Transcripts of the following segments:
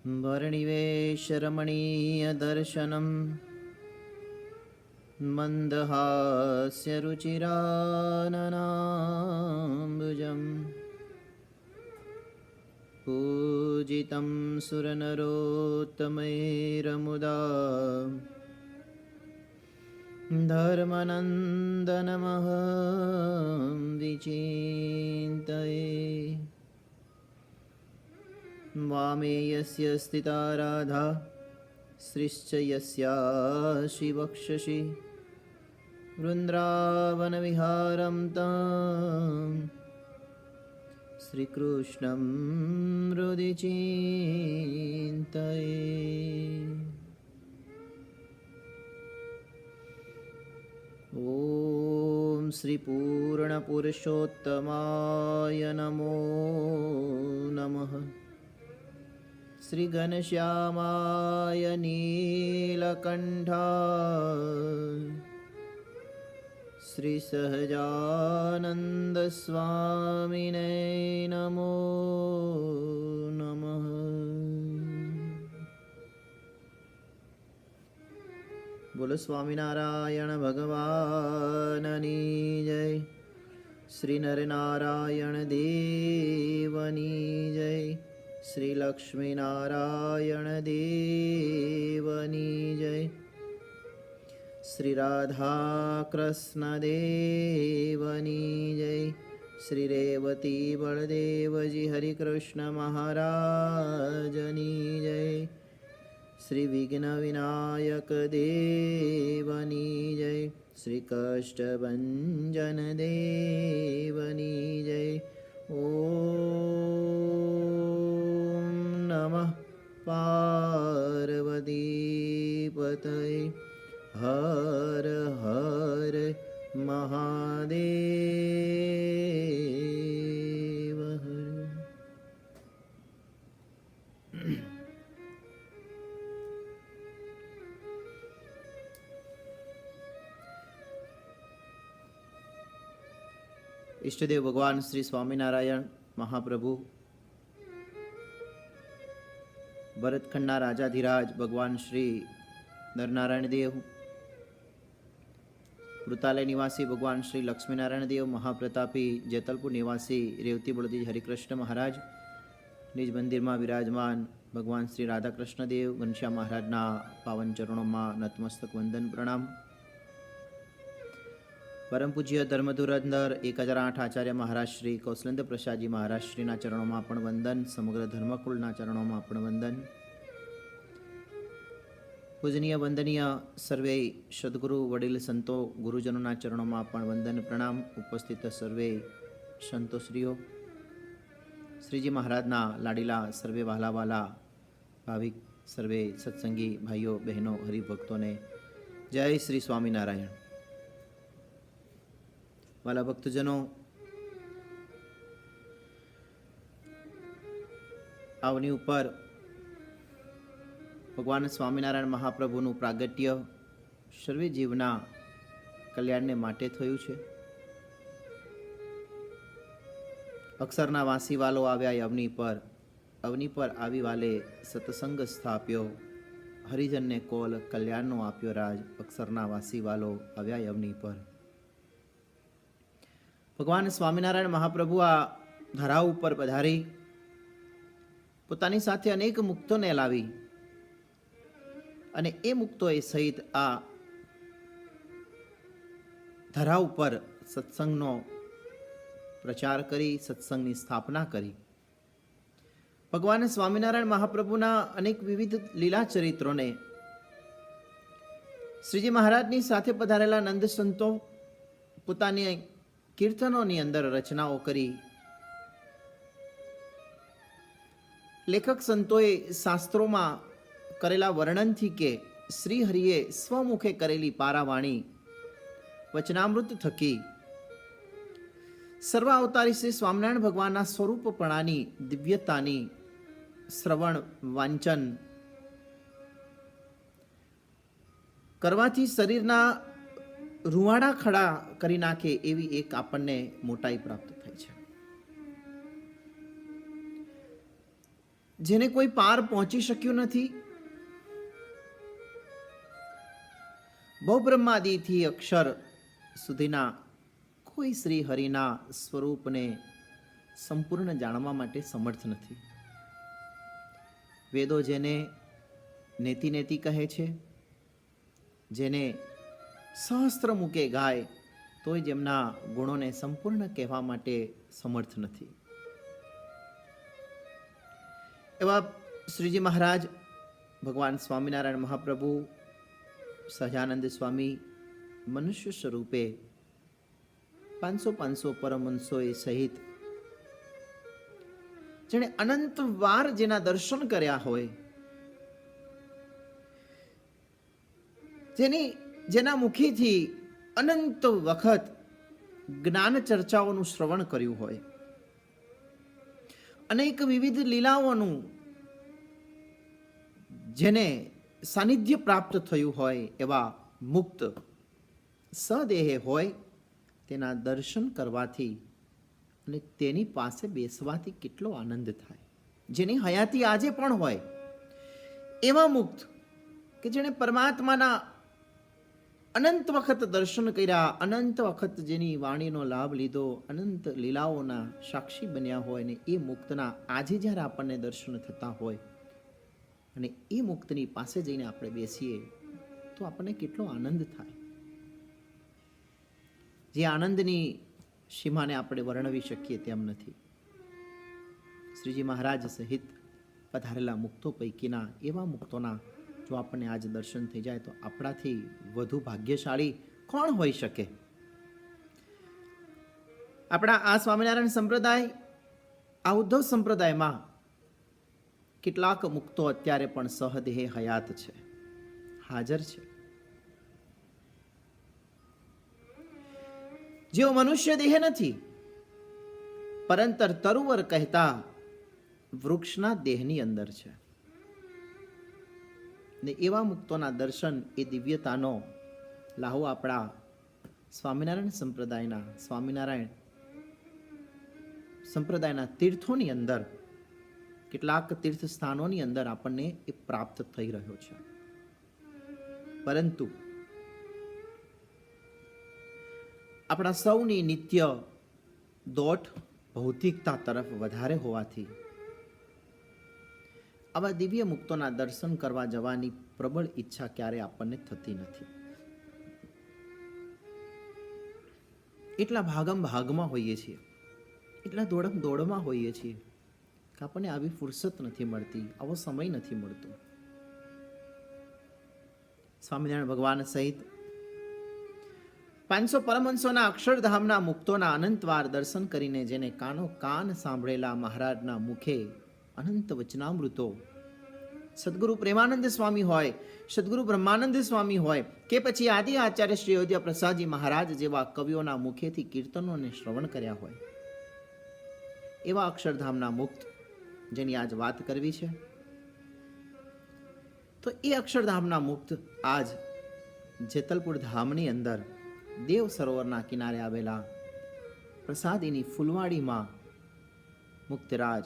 वर्णिवेशरमणीयदर्शनं मन्दहास्यरुचिराननाम्बुजं पूजितं सुरनरोत्तमैरमुदा धर्मनन्दनमहं विचिन्तये। वामे यस्य स्थिता राधा श्रीश्च यस्यासि वक्षसि वृन्दावनविहारं तं श्रीकृष्णं हृदि चिन्तये। ॐ श्रीपूर्णपुरुषोत्तमाय नमो नमः। श्रीघनश्यामाय नीलकण्ठाय श्रीसहजानन्दस्वामिने नमो नमः। बोलो स्वामिनारायण भगवाननी जय। श्री नरनारायण देवनी जय। श्री लक्ष्मी नारायण देवनी जय। श्री राधा कृष्ण देवनी जय। श्री रेवती बलदेव जी हरि कृष्ण महाराजनी जय। श्री विघ्न विनायक देवनी जय। श्री कष्टभंजन देवनी जय। ओम नमः पार्वतीपतये। हर हर महादेव हर। इष्टदेव भगवान श्री स्वामीनारायण महाप्रभु, भरतखंडना राजाधिराज भगवान श्री नरनारायण देव, वृतालय निवासी भगवान श्री लक्ष्मीनारायण देव, महाप्रतापी जेतलपुर निवासी रेवती बलदेव हरिकृष्ण महाराज, निज मंदिर में विराजमान भगवान श्री राधाकृष्ण देव घनश्याम महाराजना पावन चरणों में नतमस्तक वंदन प्रणाम। परम पूज्य धर्मधुरंधर 1008 आचार्य महाराज श्री कौशलेन्द्र प्रसाद जी महाराज श्रीना चरणों में पण वंदन। समग्र धर्मकुलना चरणों में पण वंदन। पूजनीय वंदनीय सर्वे सद्गुरु वडील संतो गुरुजनों चरणों में पण वंदन प्रणाम। उपस्थित सर्वे संतो श्रीओ, श्रीजी महाराजना लाडीला सर्वे वाला वाला भाविक सर्वे सत्संगी भाईओ बहनों हरिभक्तों ने जय श्री स्वामीनारायण। वाला भक्तजनों, आवनी उपर भगवान स्वामीनारायण महाप्रभुનું પ્રાગટ્ય સર્વે જીવના કલ્યાણને માટે થયું છે। અક્ષરના વાસીવાલો આવ્યા અવની પર આવી વાલે સત્સંગ સ્થાપ્યો। હરિજનને કોલ કલ્યાણનો આપ્યો રાજ। અક્ષરના વાસીવાલો આવ્યા અવની પર। ભગવાન સ્વામિનારાયણ મહાપ્રભુ આ ધરા ઉપર પધારી પોતાની સાથે અનેક મુક્તોને લાવી અને એ મુક્તોએ સહિત આ ધરા ઉપર સત્સંગનો પ્રચાર કરી, સત્સંગની સ્થાપના કરી। ભગવાન સ્વામિનારાયણ મહાપ્રભુના અનેક વિવિધ લીલા ચરિત્રોને શ્રીજી મહારાજની સાથે પધારેલા નંદ સંતો પોતાની કીર્તનોની અંદર રચનાઓ કરી। લેખક સંતોએ શાસ્ત્રોમાં કરેલા વર્ણનથી કે શ્રી હરિએ સ્વમુખે કરેલી પારાવાણી વચનામૃત થકી સર્વ અવતારી શ્રી સ્વામિનારાયણ ભગવાનના સ્વરૂપપણાની દિવ્યતાની શ્રવણ વાંચન કરવાથી શરીરના રૂવાડા ખડા કરી નાખે એવી એક આપણને મોટાઈ પ્રાપ્ત થાય છે। જેને કોઈ પાર પહોંચી શક્યું નથી, બહુબ્રહ્માદિથી અક્ષર સુધીના કોઈ શ્રી હરિના સ્વરૂપને સંપૂર્ણ જાણવા માટે સમર્થ નથી. વેદો જેને નેતિ નેતિ કહે છે, જેને સહસ્ત્ર મુકે ગાય, તોય જેમના ગુણોને સંપૂર્ણ કહેવા માટે સમર્થ નથી. એવા શ્રીજી મહારાજ ભગવાન સ્વામિનારાયણ મહાપ્રભુ સહજાનંદ સ્વામી મનુષ્ય સ્વરૂપે 500 પરમહંસોએ સહિત જેણે અનંત વાર જેના દર્શન કર્યા હોય, જેના મુખેથી અનંત વખત જ્ઞાન ચર્ચાઓનું શ્રવણ કર્યું હોય, અનેક વિવિધ લીલાઓનું જેને સાનિધ્ય પ્રાપ્ત થયું હોય, એવા મુક્ત સદેહે હોય, તેના દર્શન કરવાથી અને તેની પાસે બેસવાથી કેટલો આનંદ થાય. જેની હયાતી આજે પણ હોય એવા મુક્ત કે જેણે પરમાત્માના અનંત વખત દર્શન કર્યા, અનંત વખત જેની વાણીનો લાભ લીધો, અનંત લીલાઓના સાક્ષી બન્યા હોય, ને એ મુક્તના આજે જ્યારે આપણને દર્શન થતા હોય અને એ મુક્તની પાસે જઈને આપણે બેસીએ તો આપણને કેટલો આનંદ થાય. જે આનંદની સીમાને આપણે વર્ણવી શકીએ તેમ નથી. શ્રીજી મહારાજ સહિત પધારેલા મુક્તો પૈકીના એવા મુક્તોના જો આપણને આજ દર્શન થઈ જાય તો આપણાથી વધુ ભાગ્યશાળી કોણ હોઈ શકે? આપણા આ સ્વામિનારાયણ સંપ્રદાય, આ ઉદ્ધવ સંપ્રદાયમાં કેટલાક મુક્તો અત્યારે પણ સહદેહે હયાત છે, હાજર છે. જેઓ મનુષ્ય દેહ નથી, પરંતર તરુવર કહેતા વૃક્ષના દેહની અંદર છે. ને એવા મુક્તોના દર્શન, એ દિવ્યતાનો લાહો આપણા સ્વામિનારાયણ સંપ્રદાયના તીર્થોની અંદર, કેટલાક તીર્થ સ્થાનોની અંદર આપણને એ પ્રાપ્ત થઈ રહ્યો છે. પરંતુ આપણા સૌની નિત્ય દોટ ભૌતિકતા તરફ વધારે હોવાથી આવા દિવ્ય મુક્તોના દર્શન કરવા જવાની પ્રબળ ઈચ્છા ક્યારે આપણને થતી નથી. એટલા ભાગમાં હોઈએ છીએ, એટલા દોડમાં હોઈએ છીએ કે આપણને આવી ફુરસત નથી મળતી, આવો સમય નથી મળતો. સ્વામિનારાયણ ભગવાન સહિત 500 પરમહંસોના અક્ષરધામના મુક્તોના અનંતવાર દર્શન કરીને જેને કાનો કાન સાંભળેલા મહારાજના મુખે અનંત વચનામૃતો, સદગુરુ પ્રેમાનંદ સ્વામી હોય, સદગુરુ બ્રહ્માનંદ સ્વામી હોય કે પછી આદિ આચાર્ય શ્રી અયોધ્યા પ્રસાદજી મહારાજ જેવા કવિઓના મુખેથી કીર્તનોને શ્રવણ કર્યા હોય, એવા અક્ષરધામના મુક્ત જેની આજ વાત કરવી છે, તો એ અક્ષરધામના મુક્ત આજ જેતલપુર ધામની અંદર દેવ સરોવરના કિનારે આવેલા પ્રસાદીની ફૂલવાડીમાં મુક્તરાજ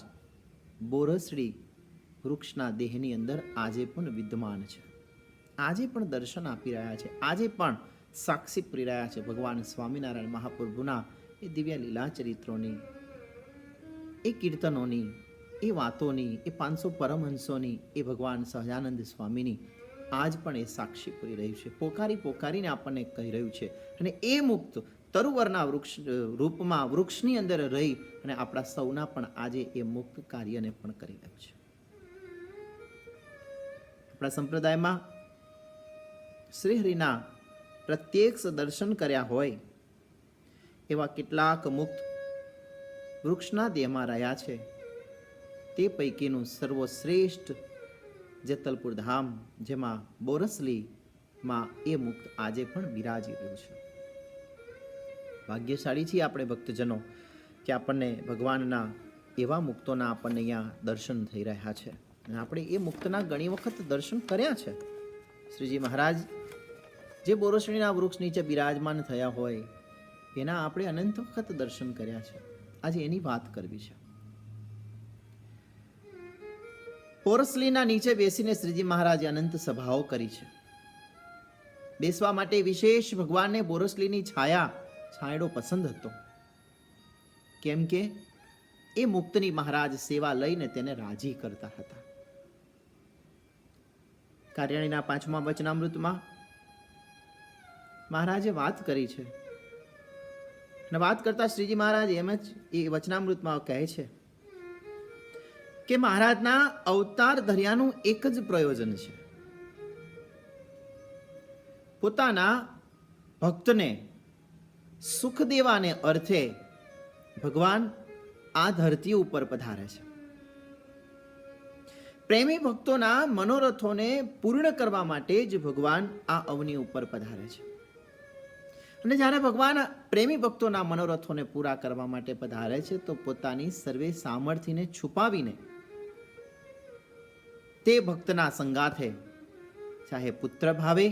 બોરસડી વૃક્ષના દેહની અંદર આજે પણ વિદ્યમાન છે. આજે પણ દર્શન આપી રહ્યા છે, આજે પણ સાક્ષી પૂરી રહ્યા છે ભગવાન સ્વામિનારાયણ મહાપ્રભુના એ દિવ્ય લીલા ચરિત્રોની, એ કીર્તનોની, એ વાતોની, એ 500 પરમહંસોની, એ ભગવાન સહજાનંદ સ્વામીની આજ પણ એ સાક્ષી પૂરી રહ્યું છે. પોકારીને આપણને કહી રહ્યું છે. અને એ મુક્ત તરુવરના વૃક્ષ રૂપમાં વૃક્ષની અંદર રહી અને આપણા સૌના પણ આજે એ મુક્ત કાર્યને પણ કરી રહ્યું છે. આપણા સંપ્રદાયમાં શ્રીહરિના પ્રત્યક્ષ દર્શન કર્યા હોય એવા કેટલાક મુક્ત વૃક્ષના દેહમાં રહ્યા છે. તે પૈકીનું સર્વશ્રેષ્ઠ જેતલપુર ધામ, જેમાં બોરસલીમાં એ મુક્ત આજે પણ બિરાજી રહ્યું છે. ભાગ્યશાળી છીએ આપણે ભક્તજનો કે આપણને ભગવાનના એવા મુક્તોના આપણને અહીંયા દર્શન થઈ રહ્યા છે. અને આપણે એ મુક્તના ઘણી વખત દર્શન કર્યા છે. શ્રીજી મહારાજ જે બોરસણીના વૃક્ષ નીચે બિરાજમાન થયા હોય એના આપણે અનંત વખત દર્શન કર્યા છે. આજે એની વાત કરવી છે. પોરસલીના નીચે બેસીને શ્રીજી મહારાજે અનંત સભાઓ કરી છે. બેસવા માટે વિશેષ ભગવાનને બોરસલીની છાંયડો પસંદ હતો. કેમ કે એ મુક્તની મહારાજ સેવા લઈને તેને રાજી કરતા હતા. કાર્યાણીના 5મા વચનામૃતમાં મહારાજે વાત કરી છે અને વાત કરતા શ્રીજી મહારાજ એમ જ એ વચનામૃતમાં કહે છે કે મહારાજના અવતાર ધર્યાનું એક જ પ્રયોજન છે, પોતાના ભક્તને સુખ દેવાને અર્થે ભગવાન આ ધરતી ઉપર પધારે છે. પ્રેમી ભક્તોના મનોરથોને પૂર્ણ કરવા માટે જ ભગવાન આ અવની ઉપર પધારે છે. અને જ્યારે ભગવાન પ્રેમી ભક્તોના મનોરથોને પૂરા કરવા માટે પધારે છે તો પોતાની સર્વે સામર્થ્યને છુપાવીને તે ભક્તના સંગાથે, ચાહે પુત્ર ભાવે,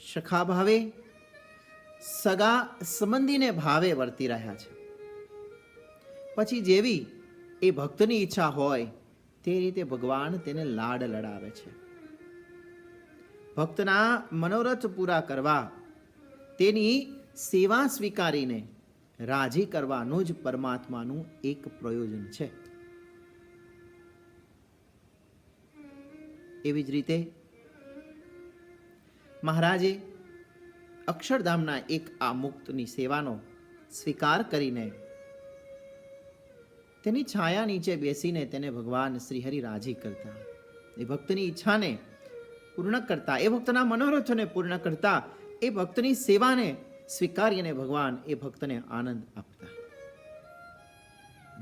સખા ભાવે, સગા સંબંધીને ભાવે વર્તી રહ્યા છે. પછી જેવી એ ભક્તની ઈચ્છા હોય તે રીતે ભગવાન તેને લાડ લડાવે છે. ભક્તના મનોરથ પૂરા કરવા, તેની સેવા સ્વીકારીને રાજી કરવાનું જ પરમાત્માનું એક પ્રયોજન છે. એવી જ રીતે મહારાજે અક્ષરધામના એક આ મુક્તની સેવાનો સ્વીકાર કરીને તેની છાયા નીચે બેસીને તેને ભગવાન શ્રીહરિ રાજી કરતા, એ ભક્તની ઈચ્છાને પૂર્ણ કરતા, એ ભક્તના મનોરથોને પૂર્ણ કરતા, એ ભક્તની સેવાને સ્વીકારીને ભગવાન એ ભક્તને આનંદ આપતા.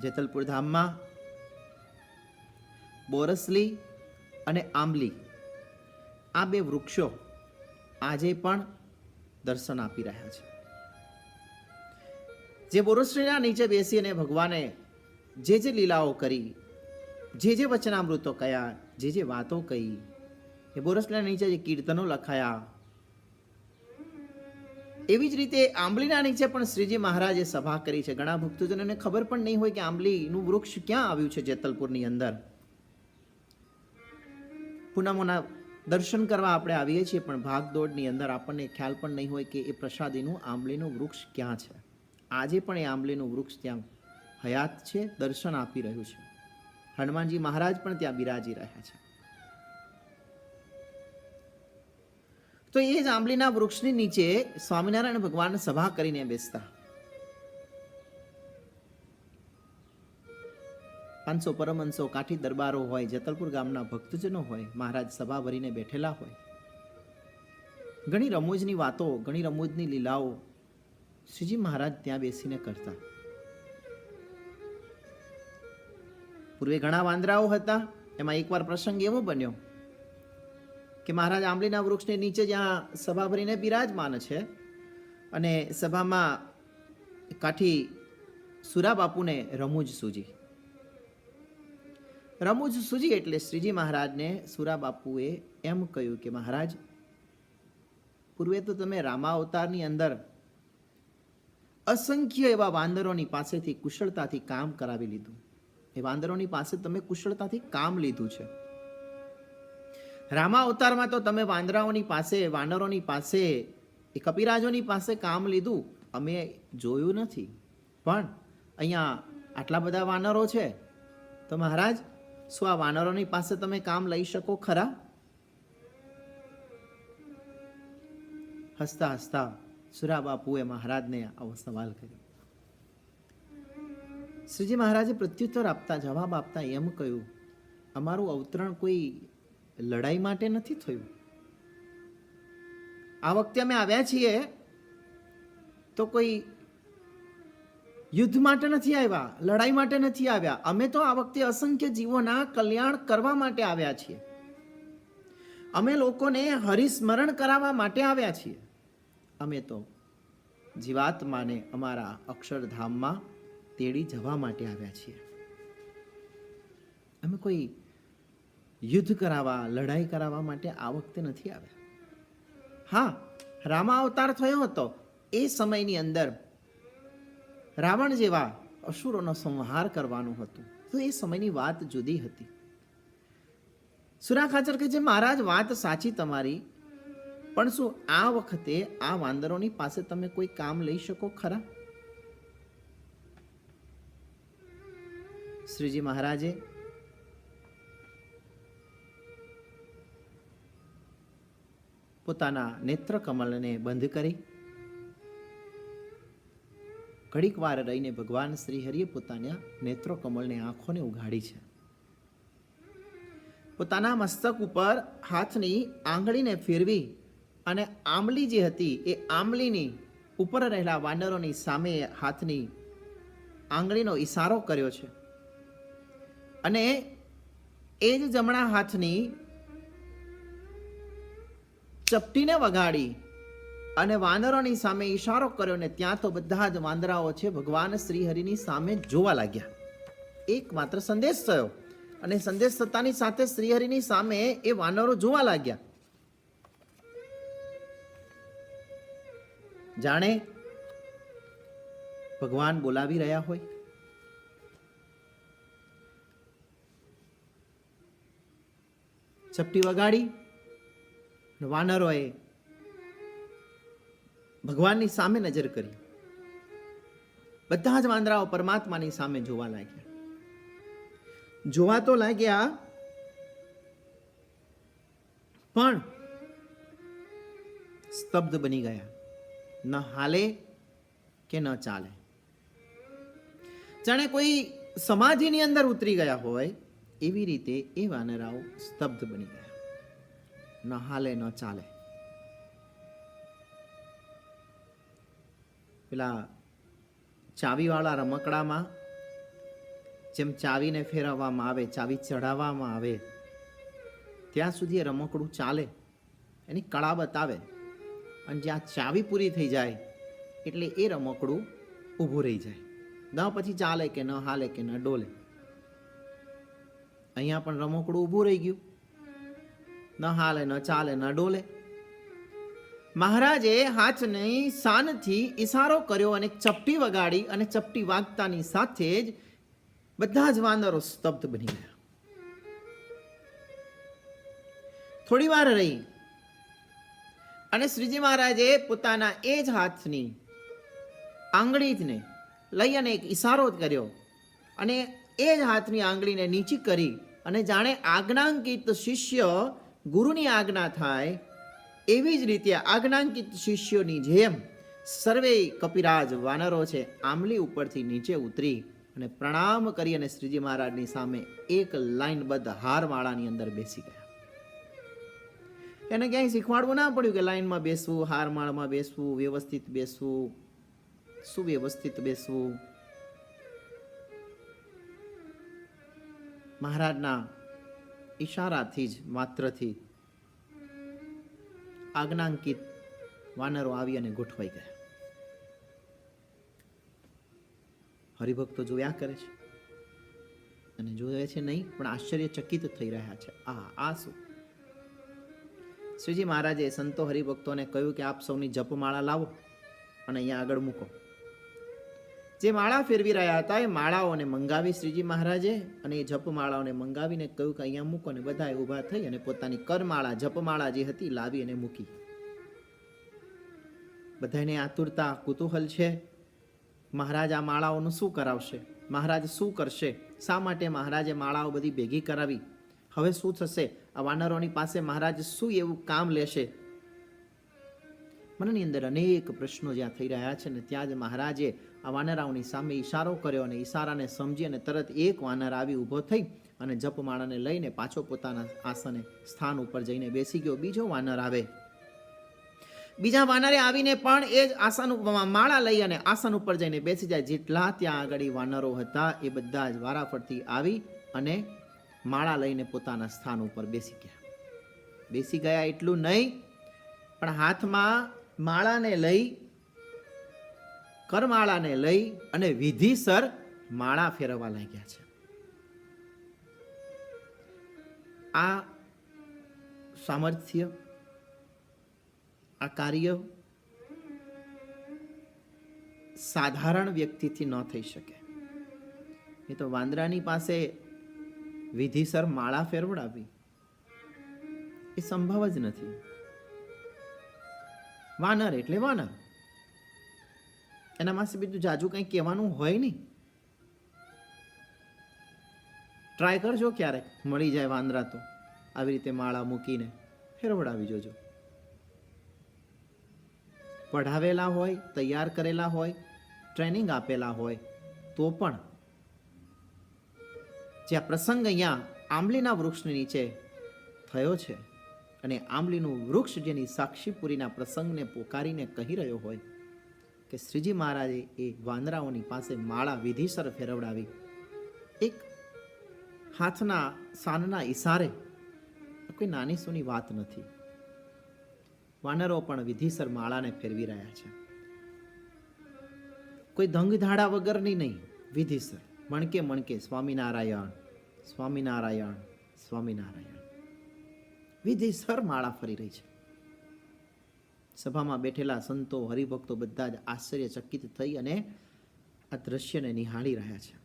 જેતલપુર ધામમાં બોરસલી અને આંબલી આ બે વૃક્ષો આજે પણ દર્શન આપી રહ્યા છે. જે બોરસલીના નીચે બેસીને ભગવાને જે જે લીલાઓ કરી, જે જે વચનામૃતો કયા, જે જે વાતો કહી, એ બોરસલીના નીચે જે કીર્તનો લખાયા, એવી જ રીતે આંબલીના નીચે પણ શ્રીજી મહારાજે સભા કરી છે. ઘણા ભક્તજનોને ખબર પણ નહીં હોય કે આંબલીનું વૃક્ષ ક્યાં આવ્યું છે જેતલપુરની અંદર. પૂનમોના દર્શન કરવા આપણે આવીએ છીએ, પણ ભાગદોડની અંદર આપણને ખ્યાલ પણ નહીં હોય કે એ પ્રસાદીનું આંબલીનું વૃક્ષ ક્યાં છે. આજે પણ એ આંબલીનું વૃક્ષ ત્યાં હયાત છે, દર્શન આપી રહ્યું છે. હનુમાનજી મહારાજ પણ ત્યાં બિરાજી રહ્યા છે. તો એ જ આંબલીના વૃક્ષની નીચે સ્વામિનારાયણ ભગવાન સભા કરીને બેસતા. 500 પરમહંસો, કાઠી દરબારો હોય, જેતલપુર ગામના ભક્તજનો હોય, મહારાજ સભા ભરીને બેઠેલા હોય. ઘણી રમૂજની વાતો, ઘણી રમૂજની લીલાઓ શ્રીજી મહારાજ ત્યાં બેસીને કરતા. પૂર્વે ઘણા વાંદરાઓ હતા. એમાં એકવાર પ્રસંગ એવો બન્યો કે મહારાજ આંબલીના વૃક્ષની નીચે જ્યાં સભા ભરીને બિરાજમાન છે અને સભામાં કાઠી સુરા બાપુને રમૂજ સૂજી એટલે શ્રીજી મહારાજને સુરા બાપુએ એમ કહ્યું કે મહારાજ, પૂર્વે તો તમે રામાવતારની અંદર અસંખ્ય એવા વાંદરોની પાસેથી કુશળતાથી કામ કરાવી લીધું. એ વાંદરોની પાસે તમે કુશળતાથી કામ લીધું છે. રામા અવતારમાં તો તમે વાંદરાઓની પાસે, વાનરોની પાસે, એ કપિરાજોની પાસે કામ લીધું, અમે જોયું નથી. પણ અહીંયા આટલા બધા વાનરો છે, તો મહારાજ શું આ વાનરોની પાસે તમે કામ લઈ શકો ખરા? હસતા હસતા સુરા બાપુએ મહારાજને આવો સવાલ કર્યો. શ્રીજી મહારાજે પ્રત્યુત્તર આપતા, જવાબ આપતા એમ કહ્યું, અમારું અવતરણ કોઈ લડાઈ માટે નથી થયું. આ વખતે અમે આવ્યા છીએ તો કોઈ યુદ્ધ માટે નથી આવ્યા, લડાઈ માટે નથી આવ્યા. અમે તો આ વખતે અસંખ્ય જીવોના કલ્યાણ કરવા માટે આવ્યા છીએ. અમે લોકોને હરિસ્મરણ કરાવવા માટે આવ્યા છીએ. અમે તો જીવાત્માને અમારા અક્ષરધામમાં તેડી જવા માટે આવ્યા છીએ. અમે કોઈ યુદ્ધ કરાવવા, લડાઈ કરાવવા માટે આ વખતે નથી આવ્યા. હા, રામા અવતાર થયો હતો એ સમયની અંદર રાવણ જેવા અસુરોનો સંહાર કરવાનું હતું, તો એ સમયની વાત જુદી હતી. સુરા ખાચર કહે છે, મહારાજ વાત સાચી તમારી, પણ શું આ વખતે આ વાંદરોની પાસે તમે કોઈ કામ લઈ શકો ખરા? શ્રીજી મહારાજે પોતાના નેત્ર કમળને બંધ કરી ઘડીક વાર રહીને ભગવાન શ્રી હરિએ પોતાના નેત્રો કમળને આંખોને ઉઘાડી છે. પોતાના મસ્તક ઉપર હાથની આંગળીને ફેરવી અને આંબલી જે હતી એ આંબલીની ઉપર રહેલા વાનરોની સામે હાથની આંગળીનો ઈશારો કર્યો છે અને એ જ જમણા હાથની ચપટીને વગાડી અને વાનરોની સામે ઈશારો કર્યો ને ત્યાં તો બધા જ વાંદરાઓ છે ભગવાન શ્રી હરિની સામે જોવા લાગ્યા. એક માત્ર સંદેશ થયો અને સંદેશ થતાની સાથે શ્રી હરિની સામે એ વાનરો જોવા લાગ્યા. જાણે ભગવાન બોલાવી રહ્યા હોય. ચપટી વગાડી વાનરોએ ભગવાનની સામે નજર કરી. બધા જ વાંદરાઓ પરમાત્માની સામે જોવા લાગ્યા. જોવા તો લાગ્યા પણ સ્તબ્ધ બની ગયા. ન હાલે કે ન ચાલે. જાણે કોઈ સમાધિની અંદર ઉતરી ગયા હોય એવી રીતે એ વાનરાઓ સ્તબ્ધ બની ગયા. ન હાલે ન ચાલે. પેલા ચાવીવાળા રમકડામાં જેમ ચાવીને ફેરવવામાં આવે, ચાવી ચઢાવવામાં આવે ત્યાં સુધી એ રમકડું ચાલે, એની કળા બતાવે, અને જ્યાં ચાવી પૂરી થઈ જાય એટલે એ રમકડું ઊભું રહી જાય. ન પછી ચાલે કે ન હાલે કે ન ડોલે. અહીંયા પણ રમકડું ઊભું રહી ગયું. ન હાલે ન ચાલે ન ડોલે. મહારાજે હાથની શાનથી ઈશારો કર્યો અને ચપટી વગાડી અને ચપટી વાગતાની સાથે જ બધા જ વાનરો સ્તબ્ધ બની ગયા. થોડી વાર રહી અને શ્રીજી મહારાજે પોતાના એ જ હાથની આંગળીને લઈ અને એક ઈશારો કર્યો અને એ જ હાથની આંગળીને નીચી કરી અને જાણે આજ્ઞાંકિત શિષ્ય ગુરુની આજ્ઞા થાય એવી જ રીતે આજ્ઞાંકિત શિષ્યોની જેમ સર્વે કપિરાજ વાનરો છે આંબલી ઉપરથી નીચે ઉતરી અને પ્રણામ કરી અને શ્રીજી મહારાજની સામે એક લાઈનબદ્ધ હારમાળાની અંદર બેસી ગયા. એને ક્યાંય શીખવાડવું ના પડ્યું કે લાઈનમાં બેસવું, હારમાળામાં બેસવું, વ્યવસ્થિત બેસવું, સુવ્યવસ્થિત બેસવું. મહારાજના ઈશારાથી જ માત્રથી આજ્ઞાંકિત વાનરો આવી અને ગોઠવાઈ ગયા. હરિભક્તો જોયા કરે છે અને જોયે છે નહીં પણ આશ્ચર્યચકિત થઈ રહ્યા છે. આ શું? શ્રીજી મહારાજે સંતો હરિભક્તોને કહ્યું કે આપ સૌની જપમાળા લાવો અને અહીંયા આગળ મૂકો. જે માળા ફેરવી રહ્યા હતા એ માળાઓને મંગાવી શ્રીજી મહારાજે અને એ જપમાળાઓને મંગાવીને કહ્યું કે અહીંયા મૂકો ને બધાએ ઊભા થઈ અને પોતાની કરમાળા જપમાળા જે હતી લાવી અને મૂકી. બધાને આતુરતા કુતૂહલ છે મહારાજ આ માળાઓનું શું કરાવશે, મહારાજ શું કરશે, શા માટે મહારાજે માળાઓ બધી ભેગી કરાવી, હવે શું થશે, આ વાનરોની પાસે મહારાજ શું એવું કામ લેશે. મનની અંદર અનેક પ્રશ્નો જ્યાં થઈ રહ્યા છે ને ત્યાં જ મહારાજે આ વાનરાઓની સામે ઈશારો કર્યો અને ઈશારાને સમજી અને તરત એક વાનર આવી ઊભો થઈ અને જપમાળાને લઈને પાછો પોતાના આસને સ્થાન ઉપર જઈને બેસી ગયો. બીજો વાનર આવે, બીજા વાનરે આવીને પણ એ જ આસન માળા લઈ અને આસન ઉપર જઈને બેસી જાય. જેટલા ત્યાં આગળ વાનરો હતા એ બધા જ વારાફરતી આવી અને માળા લઈને પોતાના સ્થાન ઉપર બેસી ગયા. બેસી ગયા એટલું નહીં પણ હાથમાં માળાને લઈ, કરમાળાને લઈ અને વિધિસર માળા ફેરવવા લાગ્યા છે. આ સામર્થ્ય, આ કાર્ય સાધારણ વ્યક્તિથી ન થઈ શકે. એ તો વાંદરાની પાસે વિધિસર માળા ફેરવડાવી એ સંભવ જ નથી. વાનર એટલે વાનર, એના પાસે બીજું જાજુ કંઈ કહેવાનું હોય નહીં. ટ્રાય કરજો, ક્યારેક મળી જાય વાંદરા તો આવી રીતે માળા મૂકીને ફેરવડાવી જોજો. પઢાવેલા હોય, તૈયાર કરેલા હોય, ટ્રેનિંગ આપેલા હોય તો પણ જે આ પ્રસંગ અહીંયા આંબલીના વૃક્ષની નીચે થયો છે અને આંબલીનું વૃક્ષ જેની સાક્ષીપુરીના પ્રસંગને પોકારીને કહી રહ્યો હોય કે શ્રીજી મહારાજે એ વાંદરાઓની પાસે માળા વિધિસર ફેરવડાવી, એક હાથના સાનના ઈશારે, કોઈ નાની સૂની વાત નથી. વાનરો પણ વિધિસર માળાને ફેરવી રહ્યા છે. કોઈ ધંગધાડા વગરની નહીં, વિધિસર મણકે મણકે સ્વામિનારાયણ સ્વામિનારાયણ સ્વામિનારાયણ વિધિસર માળા ફરી રહી છે. સભામાં બેઠેલા સંતો, હરિભક્તો બધા જ આશ્ચર્યચકિત થઈ અને આ દ્રશ્યને નિહાળી રહ્યા છે.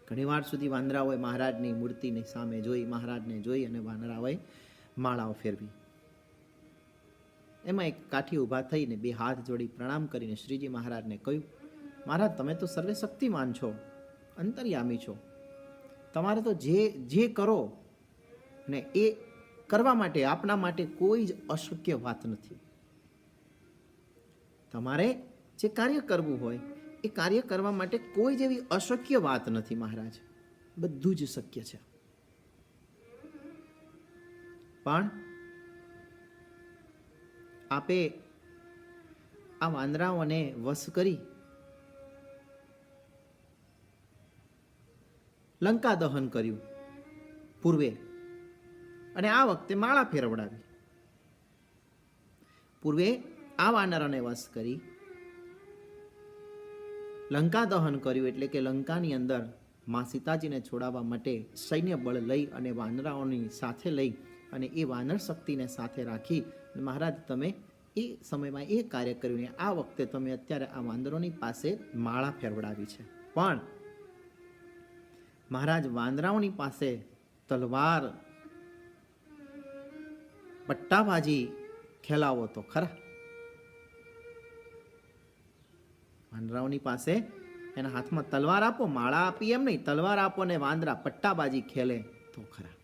ઘણીવાર સુધી વાંદરાઓએ મહારાજની મૂર્તિની સામે જોઈ, મહારાજને જોઈ અને વાંદરાઓએ માળાઓ ફેરવી. એમાં એક કાઠી ઊભા થઈને બે હાથ જોડી પ્રણામ કરીને શ્રીજી મહારાજને કહ્યું, મહારાજ તમે તો સર્વે શક્તિમાન છો, અંતર્યામી છો, તમારે તો જે કરો ને એ કરવા માટે આપના માટે કોઈ જ અશક્ય વાત નથી. તમારે જે કાર્ય કરવું હોય એ કાર્ય કરવા માટે કોઈ જેવી અશક્ય વાત નથી મહારાજ, બધું જ શક્ય છે. પણ આપે આ વાંદરાઓને વશ કરી લંકા દહન કર્યું પૂર્વે, અને આ વખતે માળા ફેરવડાવી. પૂર્વે આ વાનરોને વશ કરી લંકા દહન કર્યું, એટલે કે લંકાની અંદર માં સીતાજીને છોડાવવા માટે સૈન્ય બળ લઈ અને વાનરાઓની સાથે લઈ અને એ વાનર શક્તિને સાથે રાખી મહારાજ તમે એ સમયમાં એ કાર્ય કર્યું ને આ વખતે તમે અત્યારે આ વાંદરોની પાસે માળા ફેરવડાવી છે. પણ મહારાજ વાંદરાઓની પાસે તલવાર પટ્ટાબાજી ખેલાવો તો ખરા. વાંદરાઓની પાસે એના હાથમાં તલવાર આપો, માળા આપી એમ નહીં, તલવાર આપો ને વાંદરા પટ્ટાબાજી ખેલે તો ખરા.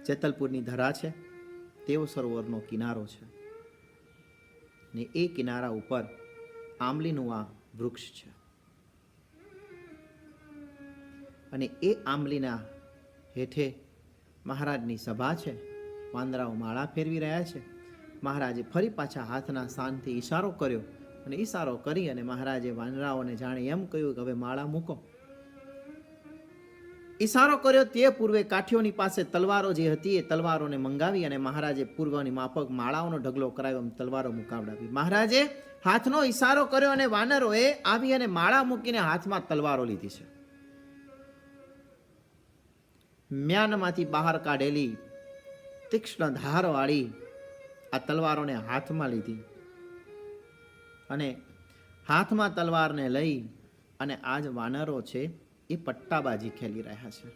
જેતલપુરની ધરા છે, તેઓ સરોવરનો કિનારો છે ને એ કિનારા ઉપર આંબલીનું આ વૃક્ષ છે અને એ આંબલીના હેઠે મહારાજની સભા છે. વાંદરાઓ માળા ફેરવી રહ્યા છે. મહારાજે ફરી પાછા હાથના શાનથી ઈશારો કર્યો અને ઈશારો કરી અને મહારાજે વાંદરાઓને જાણે એમ કહ્યું કે હવે માળા મૂકો. ઈશારો કર્યો તે પૂર્વે કાઠીઓની પાસે તલવારો જે હતી એ તલવારોને મંગાવી અને મહારાજે પૂર્વની માફક માળાઓનો ઢગલો કરાવ્યો, તલવારો મુકાવડાવી. મહારાજે હાથનો ઈશારો કર્યો અને વાનરોએ આવી અને માળા મૂકીને હાથમાં તલવારો લીધી છે. મ્યાનમાંથી બહાર કાઢેલી તીક્ષ્ણ ધારવાળી આ તલવારોને હાથમાં લીધી અને હાથમાં તલવારને લઈ અને આજ વાનરો છે એ પટ્ટાબાજી ખેલી રહ્યા છે.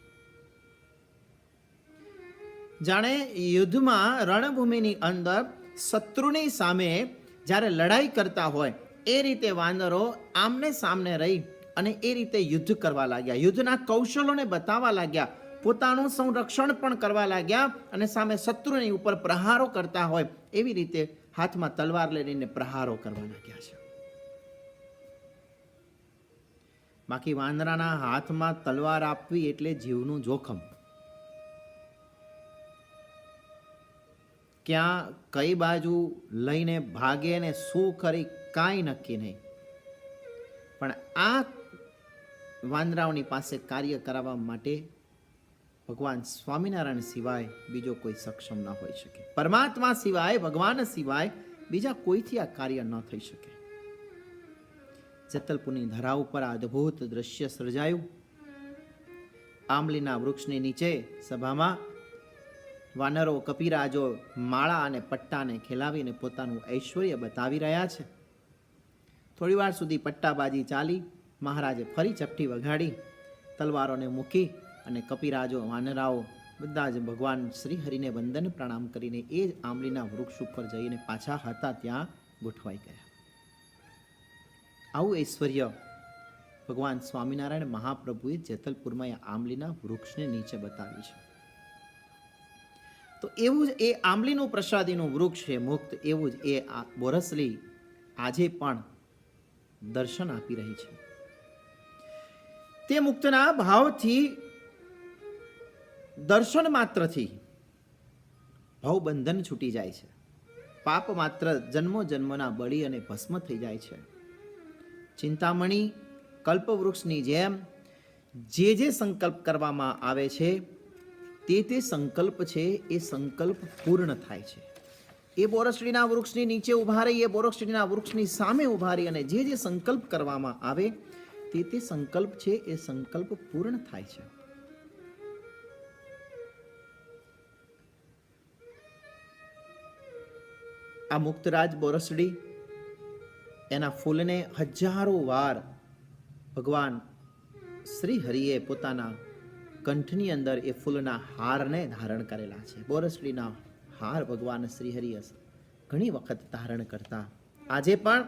જાણે યુદ્ધમાં રણભૂમિની અંદર શત્રુની સામે જ્યારે લડાઈ કરતા હોય એ રીતે વાનરો આમને સામને રહી અને એ રીતે યુદ્ધ કરવા લાગ્યા, યુદ્ધના કૌશલોને બતાવવા લાગ્યા, પોતાનું સંરક્ષણ પણ કરવા લાગ્યા અને સામે શત્રુની ઉપર પ્રહારો કરતા હોય એવી રીતે હાથમાં તલવાર લઈને પ્રહારો કરવા લાગ્યા છે. બાકી વાંદરાના હાથમાં તલવાર આપવી એટલે જીવનું જોખમ. ક્યાં કઈ બાજુ લઈને ભાગે ને શું કરી કાંઈ નક્કી નહીં. પણ આ વાંદરાઓની પાસે કાર્ય કરાવવા માટે ભગવાન સ્વામિનારાયણ સિવાય બીજો કોઈ સક્ષમ ન હોઈ શકે. પરમાત્મા સિવાય, ભગવાન સિવાય બીજા કોઈથી આ કાર્ય ન થઈ શકે. જેતલપુરની ધરા ઉપર આ અદ્ભુત દ્રશ્ય સર્જાયું. આંબલીના વૃક્ષની નીચે સભામાં વાનરો કપિરાજો માળા અને પટ્ટાને ખેલાવીને પોતાનું ઐશ્વર્ય બતાવી રહ્યા છે. થોડી વાર સુધી પટ્ટાબાજી ચાલી. મહારાજે ફરી ચપટી વગાડી તલવારોને મૂકી અને કપિરાજો, વાનરાઓ બધા જ ભગવાન શ્રી હરિને વંદન પ્રણામ કરીને એ જ આંબલીના વૃક્ષ ઉપર જઈને પાછા હતા ત્યાં ગોઠવાઈ ગયા. આવું ઐશ્વર્ય ભગવાન સ્વામિનારાયણ મહાપ્રભુએ જેતલપુરમાં એ આંબલીના વૃક્ષને નીચે બતાવ્યું છે. તો એવું જ એ આંબલીનું પ્રસાદીનું વૃક્ષ છે મુક્ત, એવું જ એ બોરસલી આજે પણ દર્શન આપી રહી છે. તે મુક્તના ભાવથી, દર્શન માત્રથી ભવબંધન છૂટી જાય છે. પાપ માત્ર જન્મો જન્મના બળી અને ભસ્મ થઈ જાય છે. ચિંતામણી કલ્પવૃક્ષની જેમ જે સંકલ્પ કરવામાં આવે છે તે સંકલ્પ છે એ સંકલ્પ પૂર્ણ થાય છે. એ બોરસડીના વૃક્ષની નીચે ઉભા રહી, એ બોરસડીના વૃક્ષની સામે ઉભા રહી અને જે સંકલ્પ કરવામાં આવે તે સંકલ્પ છે એ સંકલ્પ પૂર્ણ થાય છે. આ મુક્તરાજ બોરસડી એના ફૂલને હજારો વાર ભગવાન શ્રી હરિએ પોતાના કંઠની અંદર એ ફૂલના હારને ધારણ કરેલા છે. બોરસડીના હાર ભગવાન શ્રી હરિએ ઘણી વખત ધારણ કરતા. આજે પણ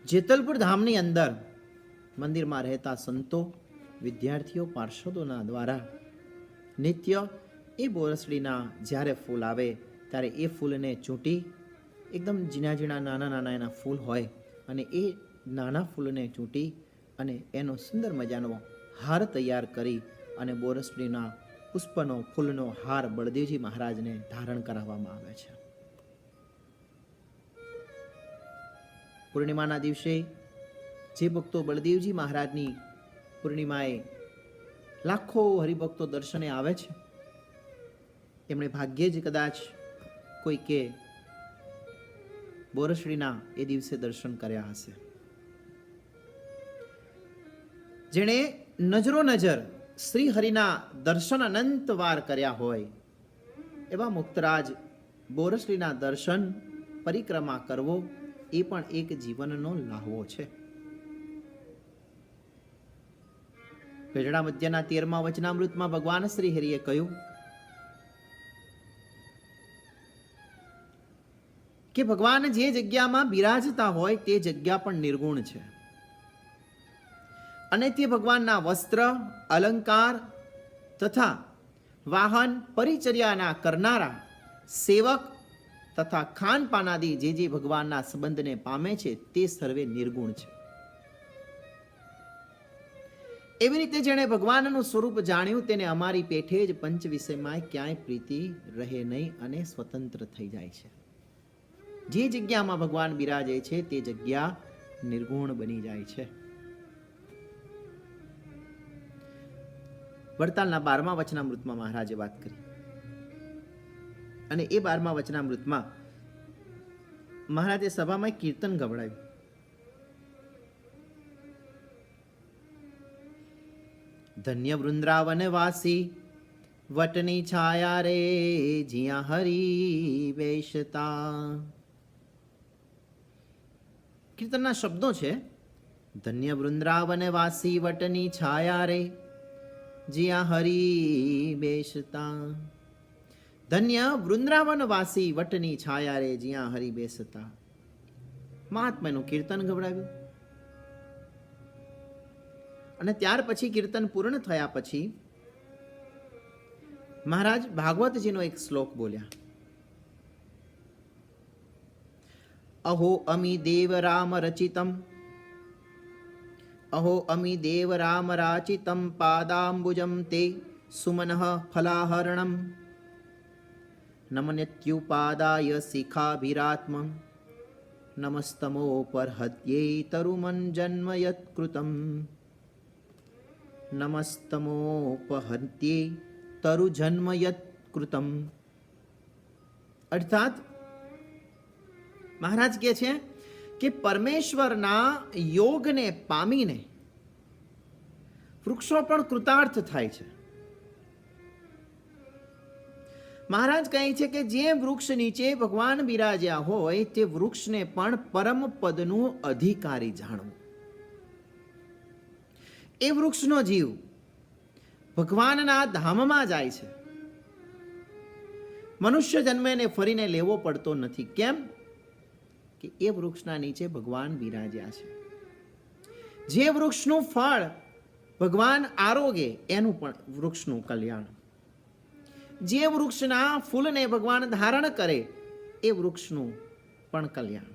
જેતલપુર ધામની અંદર મંદિરમાં રહેતા સંતો, વિદ્યાર્થીઓ, પાર્ષદોના દ્વારા નિત્ય એ બોરસડીના જ્યારે ફૂલ આવે ત્યારે એ ફૂલને ચૂંટી, એકદમ ઝીણા ઝીણા નાના નાના એના ફૂલ હોય અને એ નાના ફૂલને ચૂંટી અને એનો સુંદર મજાનો હાર તૈયાર કરી અને બોરસડીના પુષ્પનો ફૂલનો હાર બળદેવજી મહારાજને ધારણ કરાવવામાં આવે છે. પૂર્ણિમાના દિવસે જે ભક્તો બળદેવજી મહારાજની પૂર્ણિમાએ લાખો હરિભક્તો દર્શને આવે છે, એમણે ભાગ્યે જ કદાચ કોઈકે બોરસડીના એ દિવસે દર્શન કર્યા હશે. જેણે નજરો નજર શ્રી હરિના દર્શન અનંત વાર કર્યા હોય એવા મુક્તરાજ બોરસડીના દર્શન પરિક્રમા કરવો એ પણ એક જીવનનો લાહવો છે. પેઢડા મધ્યના 13મા વચનામૃતમાં ભગવાન શ્રી હરિએ કહ્યું કે ભગવાન જે જગ્યામાં બિરાજતા હોય તે જગ્યા પણ નિર્ગુણ છે અને તે ભગવાનના વસ્ત્ર, અલંકાર તથા વાહન પરિચર્યાના કરનારા સેવક તથા ખાનપાનાદી જે ભગવાનના સંબંધને પામે છે તે સર્વે નિર્ગુણ છે. એવી રીતે જેણે ભગવાનનું સ્વરૂપ જાણ્યું તેને અમારી પેઠે જ પંચ વિષયમાં ક્યાંય પ્રીતિ રહે નહીં અને સ્વતંત્ર થઈ જાય છે. જે જગ્યામાં ભગવાન બિરાજે છે તે જગ્યા નિર્ગુણ બની જાય છે. વડતાલના 12મા વચનામૃતમાં મહારાજે વાત કરી અને એ 12મા વચનામૃતમાં મહારાજે સભામાં કીર્તન ગવડાવ્યું. ધન્ય વૃંદાવન વાસી વટની છાયા રે જ્યાં હરી બેસતા. કીર્તનના શબ્દો છે, ધન્ય વૃંદાવન વાસી વટની છાયા રે જ્યાં હરી બેસતા. ધન્ય વૃંદાવન વાસી વટની છાયા રે જ્યાં હરી બેસતા. મહાત્માનું કીર્તન ગવડાવ્યું અને ત્યાર પછી કીર્તન પૂર્ણ થયા પછી મહારાજ ભાગવતજીનો એક શ્લોક બોલ્યા. અહો અમી દેવ રામ રચિતમ, અહો અમી દેવ રામ રાચિતમ પાદાંબુજમ તે સુમનઃ ફલાહરણમ નમન્યુપાદાય શિખાભિરાત્મ નમસ્તમોપર્હત્યે તરુમન જન્મ યત્કૃતમ નમસ્તમોપહત્યે તરુ જન્મ યત્કૃતમ. અર્થાત મહારાજ કહે છે કે પરમેશ્વરના યોગને પામીને વૃક્ષો પણ કૃતાર્થ થાય છે. મહારાજ કહે છે કે જે વૃક્ષ નીચે ભગવાન બિરાજ્યા હોય તે વૃક્ષને પણ પરમ પદનું અધિકારી જાણવું. એ વૃક્ષનો જીવ ભગવાનના ધામમાં જાય છે. મનુષ્ય જન્મેને ફરીને લેવો પડતો નથી. કેમ? કે એ વૃક્ષના નીચે ભગવાન બિરાજ્યા છે. જે વૃક્ષનું ફળ ભગવાન આરોગે એનું પણ વૃક્ષનું કલ્યાણ. જે વૃક્ષના ફૂલને ભગવાન ધારણ કરે એ વૃક્ષનું પણ કલ્યાણ.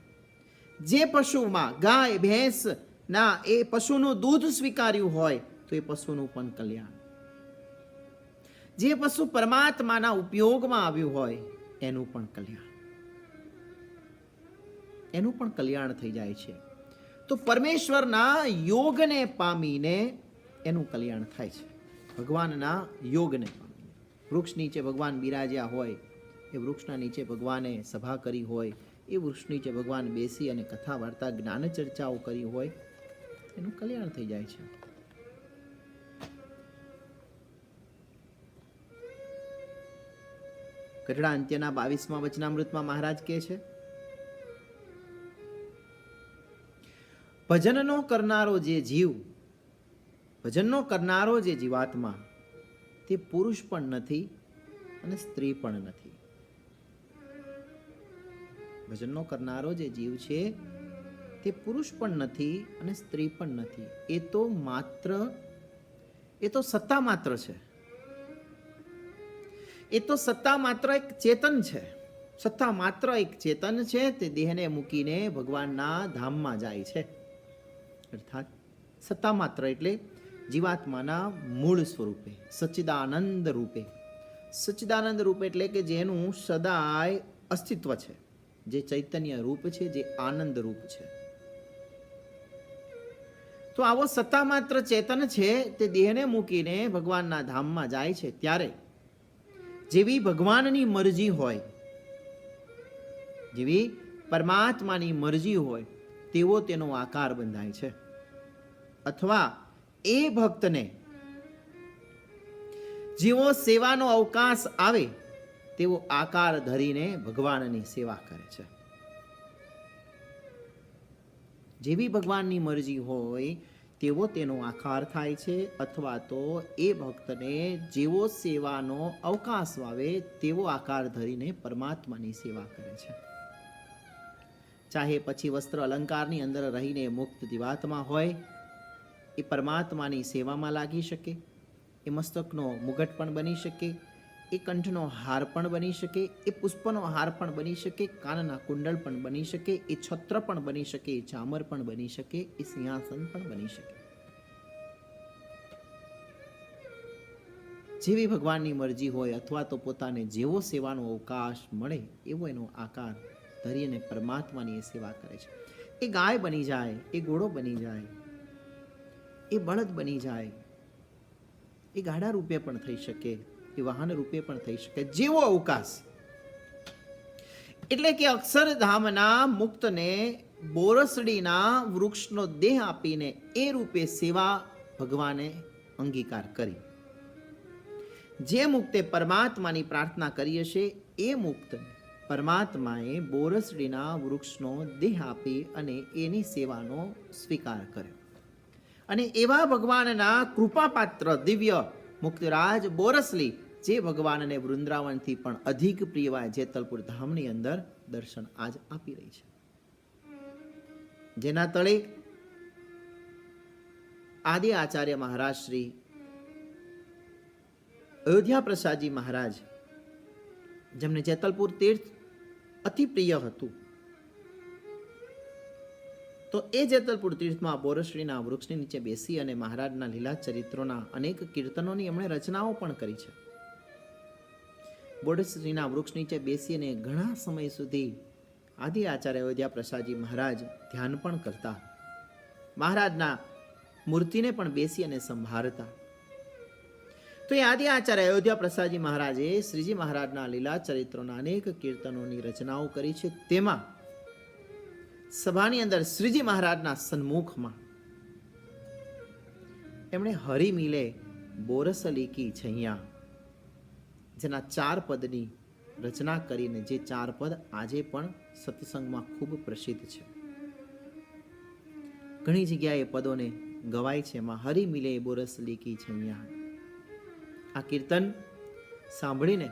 જે પશુમાં ગાય ભેંસ ના એ પશુનું દૂધ સ્વીકાર્યું હોય તો એ પશુનું પણ કલ્યાણ. જે પશુ પરમાત્માના ઉપયોગમાં આવ્યું હોય એનું પણ કલ્યાણ. એનું પણ કલ્યાણ થઈ જાય છે. તો પરમેશ્વરના યોગને પામીને એનું કલ્યાણ થાય છે. ભગવાનના યોગને પામીને. વૃક્ષ નીચે ભગવાન બિરાજ્યા હોય, એ વૃક્ષના નીચે ભગવાને સભા કરી હોય, એ વૃક્ષ નીચે ભગવાન બેસી અને કથા વાર્તા જ્ઞાન ચર્ચાઓ કરી હોય, એનું કલ્યાણ થઈ જાય છે. ગઢડા અંત્યના 22મા વચનામૃતમાં મહારાજ કહે છે, ભજનનો કરનારો જે જીવ, ભજનનો કરનારો જે જીવાત્મા, તે પુરુષ પણ નથી અને સ્ત્રી પણ નથી. ભજનનો કરનારો જે જીવ છે તે પુરુષ પણ નથી અને સ્ત્રી પણ નથી. એ તો સત્તા માત્ર છે. એ તો સત્તા માત્ર એક ચેતન છે. સત્તા માત્ર એક ચેતન છે. તે દેહને મૂકીને ભગવાનના ધામમાં જાય છે. અર્થાત સત્તા માત્ર એટલે જીવાત્માના મૂળ સ્વરૂપે, સચ્ચિદાનંદ રૂપે. સચ્ચિદાનંદ રૂપ એટલે કે જેનું સદાય અસ્તિત્વ છે, જે ચૈતન્ય રૂપ છે, જે આનંદ રૂપ છે. તો આવો સત્તા માત્ર ચેતન છે તે દેહને મૂકીને ભગવાનના ધામમાં જાય છે. ત્યારે જેવી ભગવાનની મરજી હોય, જેવી પરમાત્માની મરજી હોય તેવો તેનો આકાર બંધાય છે. અથવા એ ભક્તને જેવો સેવાનો અવકાશ આવે તેવો આકાર ધરીને ભગવાનની સેવા કરે છે. જેવી ભગવાનની મરજી હોય તેવો તેનો આકાર થાય છે. અથવા તો એ ભક્તને જેવો સેવાનો અવકાશ આવે તેવો આકાર ધરીને પરમાત્માની સેવા કરે છે. ચાહે પછી વસ્ત્ર અલંકારની અંદર રહીને મુક્ત જીવાત્મા હોય, એ પરમાત્માની સેવામાં લાગી શકે. એ મસ્તકનો મુગટ પણ બની શકે, એ કંઠનો હાર પણ બની શકે, એ પુષ્પનો હાર પણ બની શકે, કાનના કુંડળ પણ બની શકે, એ છત્ર પણ બની શકે, એ ચામર પણ બની શકે, એ સિંહાસન પણ બની શકે. જેવી ભગવાનની મરજી હોય અથવા તો પોતાને જેવો સેવાનો અવકાશ મળે એવો એનો આકાર ધરીને પરમાત્માની સેવા કરે છે. એ ગાય બની જાય, એ ઘોડો બની જાય, એ બળદ બની જાય, એ ગાડા રૂપે પણ થઈ શકે, એ વાહન રૂપે પણ થઈ શકે, જેવો અવકાશ. એટલે કે અક્ષરધામના મુક્તને બોરસડીના વૃક્ષનો દેહ આપીને એ રૂપે સેવા ભગવાને અંગીકાર કરી. જે મુક્તે પરમાત્માની પ્રાર્થના કરી હશે એ મુક્ત પરમાત્માએ બોરસડીના વૃક્ષનો દેહ આપી અને એની સેવાનો સ્વીકાર કર્યો. અને એવા ભગવાનના કૃપાપાત્ર દિવ્ય મુક્તરાજ બોરસલી, જે ભગવાનને વૃંદાવનથી પણ અધિક પ્રિય જેતલપુર ધામની અંદર દર્શન આજ આપી રહી છે. જેના તળે આદિ આચાર્ય મહારાજ શ્રી અયોધ્યા પ્રસાદજી મહારાજ, જેમને જેતલપુર તીર્થ અતિ પ્રિય હતું, તો એ જેતલપુર તીર્થમાં બોરસડીના વૃક્ષની નીચે બેસી અને મહારાજના લીલા ચરિત્રોના અનેક કીર્તનોની એમણે રચનાઓ પણ કરી છે. બોરસડીના વૃક્ષ નીચે બેસી અને ઘણા સમય સુધી આદિ આચાર્ય અયોધ્યા પ્રસાદજી મહારાજ ધ્યાન પણ કરતા. મહારાજના મૂર્તિને પણ બેસી અને સંભાળતા. તો એ આદિ આચાર્ય અયોધ્યા પ્રસાદજી મહારાજે શ્રીજી મહારાજના લીલા ચરિત્રોના અનેક કીર્તનોની રચનાઓ કરી છે. તેમાં સભાની અંદર શ્રીજી મહારાજના સન્મુખમાં એમણે હરી મિલે બોરસલી કી છૈયા, જેના 4 પદની રચના કરીને જે 4 પદ આજે પણ સત્સંગમાં ખૂબ પ્રસિદ્ધ છે. ઘણી જગ્યાએ પદોને ગવાય છે, એમાં હરી મિલે બોરસલી કી છૈયા. આ કીર્તન સાંભળીને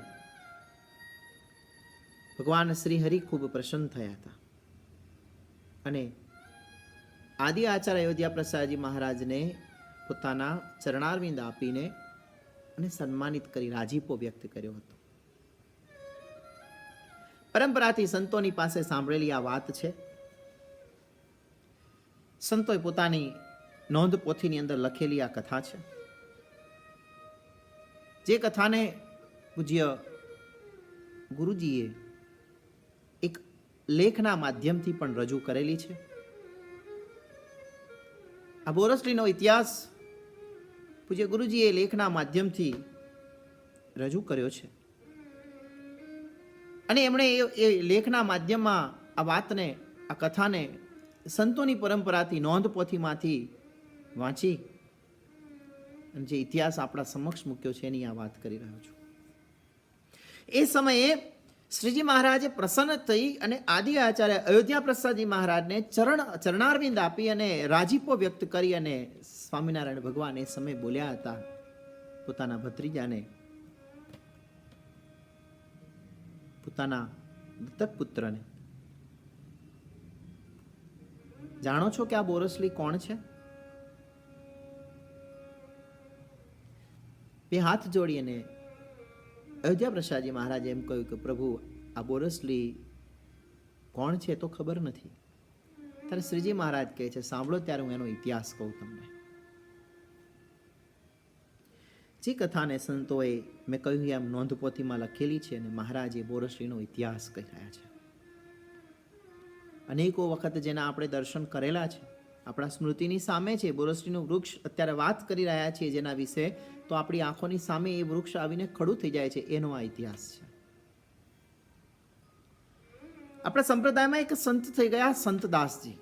ભગવાન શ્રી હરિ ખૂબ પ્રસન્ન થયા હતા અને આદિ આચાર્ય અયોધ્યા પ્રસાદજી મહારાજને પોતાના ચરણારવિંદ આપીને અને સન્માનિત કરી રાજીપો વ્યક્ત કર્યો હતો. પરંપરાથી સંતોની પાસે સાંભળેલી આ વાત છે. સંતોએ પોતાની નોંધ પોથીની અંદર લખેલી આ કથા છે, જે કથાને પૂજ્ય ગુરુજીએ એક લેખના માધ્યમથી પણ રજૂ કરેલી છે. આ બોરસલીનો ઇતિહાસ પૂજ્ય ગુરુજીએ લેખના માધ્યમથી રજૂ કર્યો છે અને એમણે એ લેખના માધ્યમમાં આ વાતને, આ કથાને સંતોની પરંપરાથી નોંધ પોથીમાંથી વાંચી અને જે ઇતિહાસ આપણા સમક્ષ મૂક્યો છે એની આ વાત કરી રહ્યો છું. એ સમયે શ્રીજી મહારાજે પ્રસન્ન થઈ અને આદિ આચાર્ય અયોધ્યા પ્રસાદજી મહારાજને ચરણારવિંદ આપી અને રાજીપો વ્યક્ત કરી અને સ્વામિનારાયણ ભગવાન એ સમયે બોલ્યા હતા પોતાના ભત્રીજાને, પોતાના દત્તક પુત્રને, જાણો છો કે આ બોરસલી કોણ છે? બે હાથ જોડી અને અયોધ્યા પ્રસાદજી મહારાજે એમ કહ્યું કે પ્રભુ, આ બોરસલી કોણ છે તો ખબર નથી. ત્યારે શ્રીજી મહારાજ કહે છે, સાંભળો ત્યારે હું એનો ઇતિહાસ કહું તમને. જે કથાને સંતોએ મેં કહ્યું એમ નોંધપોથીમાં લખેલી છે અને મહારાજે બોરસલીનો ઇતિહાસ કહી રહ્યા છે. અનેકો વખત જેના આપણે દર્શન કરેલા છે, આપણા સ્મૃતિની સામે છે. બોરસલીનું વૃક્ષ અત્યારે વાત કરી રહ્યા છીએ જેના વિશે, તો આપણી આંખોની સામે એ વૃક્ષ આવીને ખડું થઈ જાય છે. એનો આ ઇતિહાસ છે. આપણા સંપ્રદાયમાં એક સંત થઈ ગયા સંતદાસજી,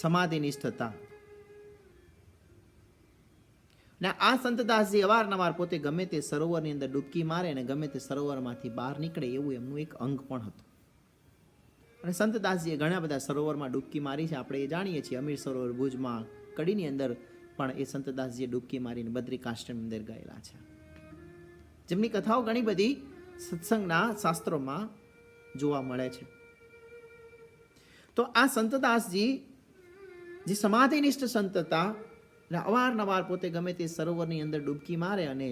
સમાધિનિષ્ઠ હતા. ને આ સંતદાસજી અવારનવાર પોતે ગમે તે સરોવરની અંદર ડૂબકી મારે અને ગમે તે સરોવરમાંથી બહાર નીકળે એવું એમનું એક અંગ પણ હતું. અને સંતદાસજીએ ઘણા બધા સરોવરમાં ડૂબકી મારી છે. આપણે એ જાણીએ છીએ, અમીર સરોવર ભુજમાં કડીની અંદર પણ એ સંતદાસજીએ ડૂબકી મારીને બદ્રિકાશ્રમની અંદર ગયેલા છે, જેમની કથાઓ ઘણી બધી સત્સંગના શાસ્ત્રોમાં જોવા મળે છે. તો આ સંતદાસજી જે સમાધિનિષ્ઠ સંત હતા, અવારનવાર પોતે ગમે તે સરોવરની અંદર ડૂબકી મારે અને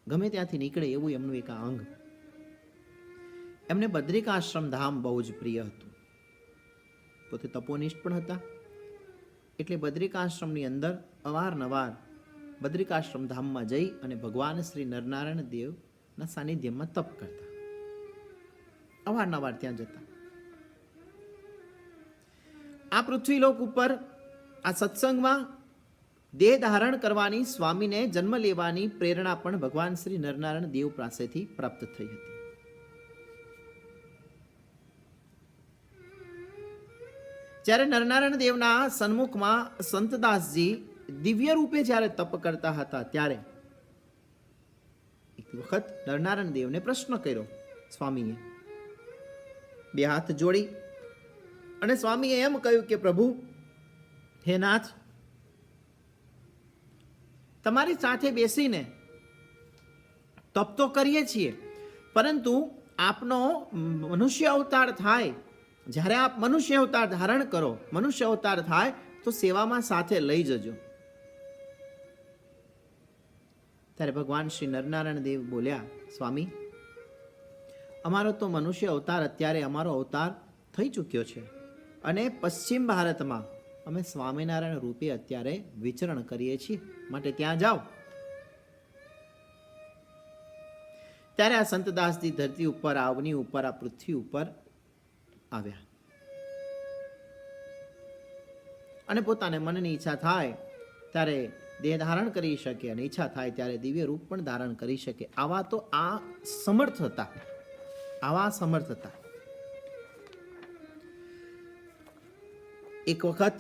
ગમે ત્યાંથી નીકળે એવું એમનું એક અંગ. એમને બદ્રિકાશ્રમ ધામ બહુ જ પ્રિય હતું. પોતે તપોનિષ્ઠ પણ હતા, એટલે બદ્રિકાશ્રમની અંદર અવારનવાર બદ્રિકાશ્રમ ધામમાં જઈ અને ભગવાન શ્રી નરનારાયણ દેવના સાનિધ્યમાં તપ કરતા. અવારનવાર ત્યાં જતા. આ પૃથ્વીલોક ઉપર આ સત્સંગમાં દેહ ધારણ કરવાની, સ્વામીને જન્મ લેવાની પ્રેરણા પણ ભગવાન શ્રી નરનારાયણ દેવ પાસેથી પ્રાપ્ત થઈ હતી. જ્યારે નરનારાયણ દેવના સન્મુખમાં સંતદાસજી દિવ્ય રૂપે જ્યારે તપ કરતા હતા, ત્યારે એક વખત નરનારાયણ દેવને પ્રશ્ન કર્યો સ્વામીએ. બે હાથ જોડી અને સ્વામીએ એમ કહ્યું કે પ્રભુ, હે નાથ, તમારી સાથે બેસીને તપ તો કરીએ છીએ, પરંતુ આપનો મનુષ્ય અવતાર થાય, જ્યારે આપ મનુષ્ય અવતાર ધારણ કરો, મનુષ્ય અવતાર થાય તો સેવામાં સાથે લઈ જજો. ત્યારે ભગવાન શ્રી નરનારાયણ દેવ બોલ્યા, સ્વામી, અમારો તો મનુષ્ય અવતાર અત્યારે અમારો અવતાર થઈ ચૂક્યો છે અને પશ્ચિમ ભારતમાં અમે સ્વામિનારાયણ રૂપે અત્યારે વિચરણ કરીએ છીએ, માટે ત્યાં જાઓ. ત્યારે આ સંતદાસજી ધરતી ઉપર, આવની ઉપર, આ પૃથ્વી ઉપર આવ્યા અને પોતાને મનની ઈચ્છા થાય ત્યારે દેહ ધારણ કરી શકે અને ઈચ્છા થાય ત્યારે દિવ્ય રૂપ પણ ધારણ કરી શકે. આવા તો આ સમર્થ હતા, આવા સમર્થ હતા. એક વખત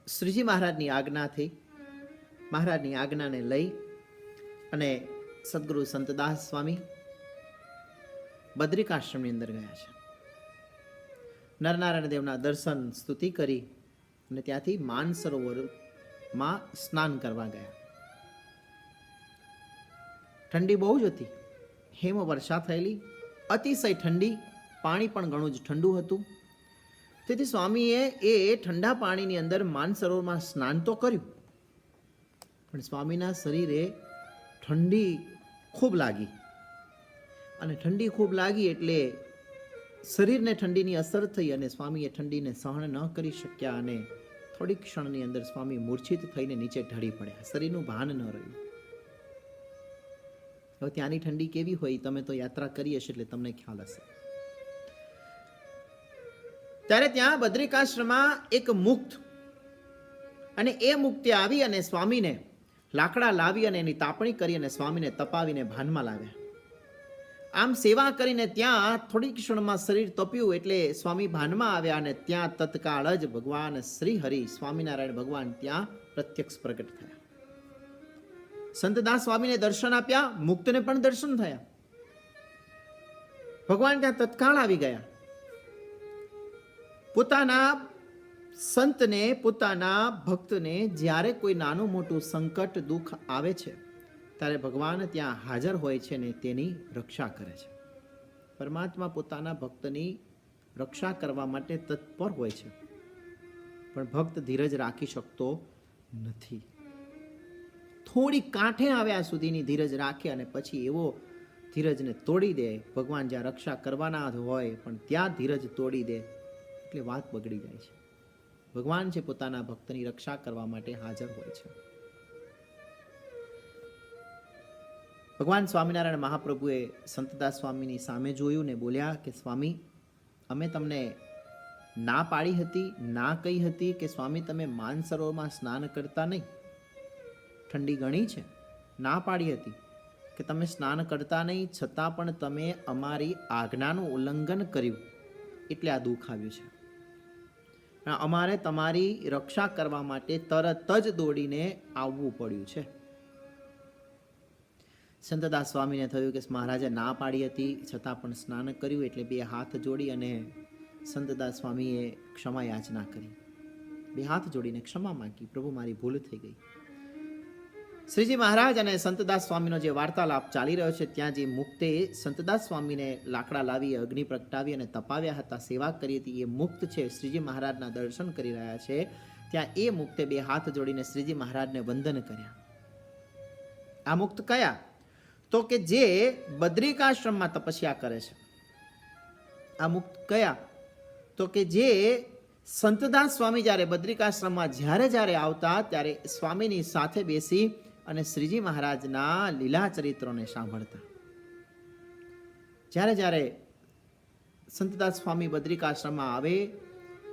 શ્રીજી મહારાજની આજ્ઞાથી, મહારાજની આજ્ઞાને લઈ અને સદગુરુ સંતદાસ સ્વામી બદ્રિકાશ્રમની અંદર ગયા છે. નરનારાયણ દેવના દર્શન સ્તુતિ કરી અને ત્યાંથી માનસરોવરમાં સ્નાન કરવા ગયા. ઠંડી બહુ જ હતી, હિમ વર્ષા થયેલી, અતિશય ઠંડી, પાણી પણ ઘણું જ ઠંડુ હતું. તેથી સ્વામીએ એ ઠંડા પાણીની અંદર માનસરોવરમાં સ્નાન તો કર્યું, પણ સ્વામીના શરીરે ઠંડી ખૂબ લાગી. અને ઠંડી ખૂબ લાગી એટલે શરીરને ઠંડીની અસર થઈ અને સ્વામીએ ઠંડીને સહન ન કરી શક્યા અને થોડીક ક્ષણની અંદર સ્વામી મૂર્છિત થઈને નીચે ઢળી પડ્યા. શરીરનું ભાન ન રહ્યું. હવે ત્યાંની ઠંડી કેવી હોય તમે તો યાત્રા કરી હશે એટલે તમને ખ્યાલ હશે. ત્યારે ત્યાં બદ્રિકાશ્રમમાં એક મુક્ત, અને એ મુક્તે આવી અને સ્વામીને લાકડા લાવી અને એની તાપણી કરી અને સ્વામીને તપાવીને ભાનમાં લાવ્યા. આમ સેવા કરીને ત્યાં થોડી ક્ષણમાં શરીર તપ્યું એટલે સ્વામી ભાનમાં આવ્યા અને ત્યાં તત્કાળ જ ભગવાન શ્રી હરિ સ્વામિનારાયણ ભગવાન ત્યાં પ્રત્યક્ષ પ્રગટ થયા. સંતદાસ સ્વામીને દર્શન આપ્યા, મુક્તને પણ દર્શન થયા. ભગવાન ત્યાં તત્કાળ આવી ગયા. પોતાના સંતને, પોતાના ભક્તને જ્યારે કોઈ નાનું મોટું સંકટ દુઃખ આવે છે ત્યારે ભગવાન ત્યાં હાજર હોય છે ને તેની રક્ષા કરે છે. પરમાત્મા પોતાના ભક્તની રક્ષા કરવા માટે તત્પર હોય છે, પણ ભક્ત ધીરજ રાખી શકતો નથી. થોડી કાંઠે આવ્યા સુધીની ધીરજ રાખે અને પછી એવો ધીરજને તોડી દે. ભગવાન જ્યાં રક્ષા કરવાના હોય પણ ત્યાં ધીરજ તોડી દે એટલે વાત બગડી જાય છે. ભગવાન છે પોતાના ભક્તની રક્ષા કરવા માટે હાજર હોય છે. ભગવાન સ્વામિનારાયણ મહાપ્રભુએ સંતદાસ સ્વામીની સામે જોયું ને બોલ્યા કે સ્વામી, અમે તમને ના પાડી હતી, ના કહી હતી કે સ્વામી તમે માનસરોવરમાં સ્નાન કરતા નહીં, ઠંડી ઘણી છે, ના પાડી હતી કે તમે સ્નાન કરતા નહીં, છતાં પણ તમે અમારી આજ્ઞાનું ઉલ્લંઘન કર્યું એટલે આ દુઃખ આવ્યું છે. અમારે તમારી રક્ષા કરવા માટે તરત જ દોડીને આવવું પડ્યું છે. સંતદાસ સ્વામીને થયું કે મહારાજે ના પાડી હતી છતાં પણ સ્નાન કર્યું એટલે બે હાથ જોડી અને સંતદાસ સ્વામીએ ક્ષમા યાચના કરી. બે હાથ જોડીને ક્ષમા માંગી, પ્રભુ મારી ભૂલ થઈ ગઈ. શ્રીજી મહારાજ અને સંતદાસ સ્વામીનો જે વાર્તાલાપ ચાલી રહ્યો છે ત્યાં જે મુક્તે સંતદાસ સ્વામીને લાકડા લાવી, અગ્નિ પ્રગટાવી અને તપાવ્યા હતા, સેવા કરી હતી, એ મુક્ત છે શ્રીજી મહારાજના દર્શન કરી રહ્યા છે. ત્યાં એ મુક્તે બે હાથ જોડીને શ્રીજી મહારાજને વંદન કર્યા. આ મુક્ત કયા? તો કે જે બદ્રિકાશ્રમમાં તપસ્યા કરે છે. આ મુક્ત કયા? તો કે જે સંતદાસ સ્વામી જ્યારે બદ્રિકાશ્રમમાં જ્યારે આવતા ત્યારે સ્વામીની સાથે બેસી અને શ્રીજી મહારાજના લીલા ચરિત્રોને સાંભળતા. જ્યારે સંતદાસ સ્વામી બદ્રિકાશ્રમમાં આવે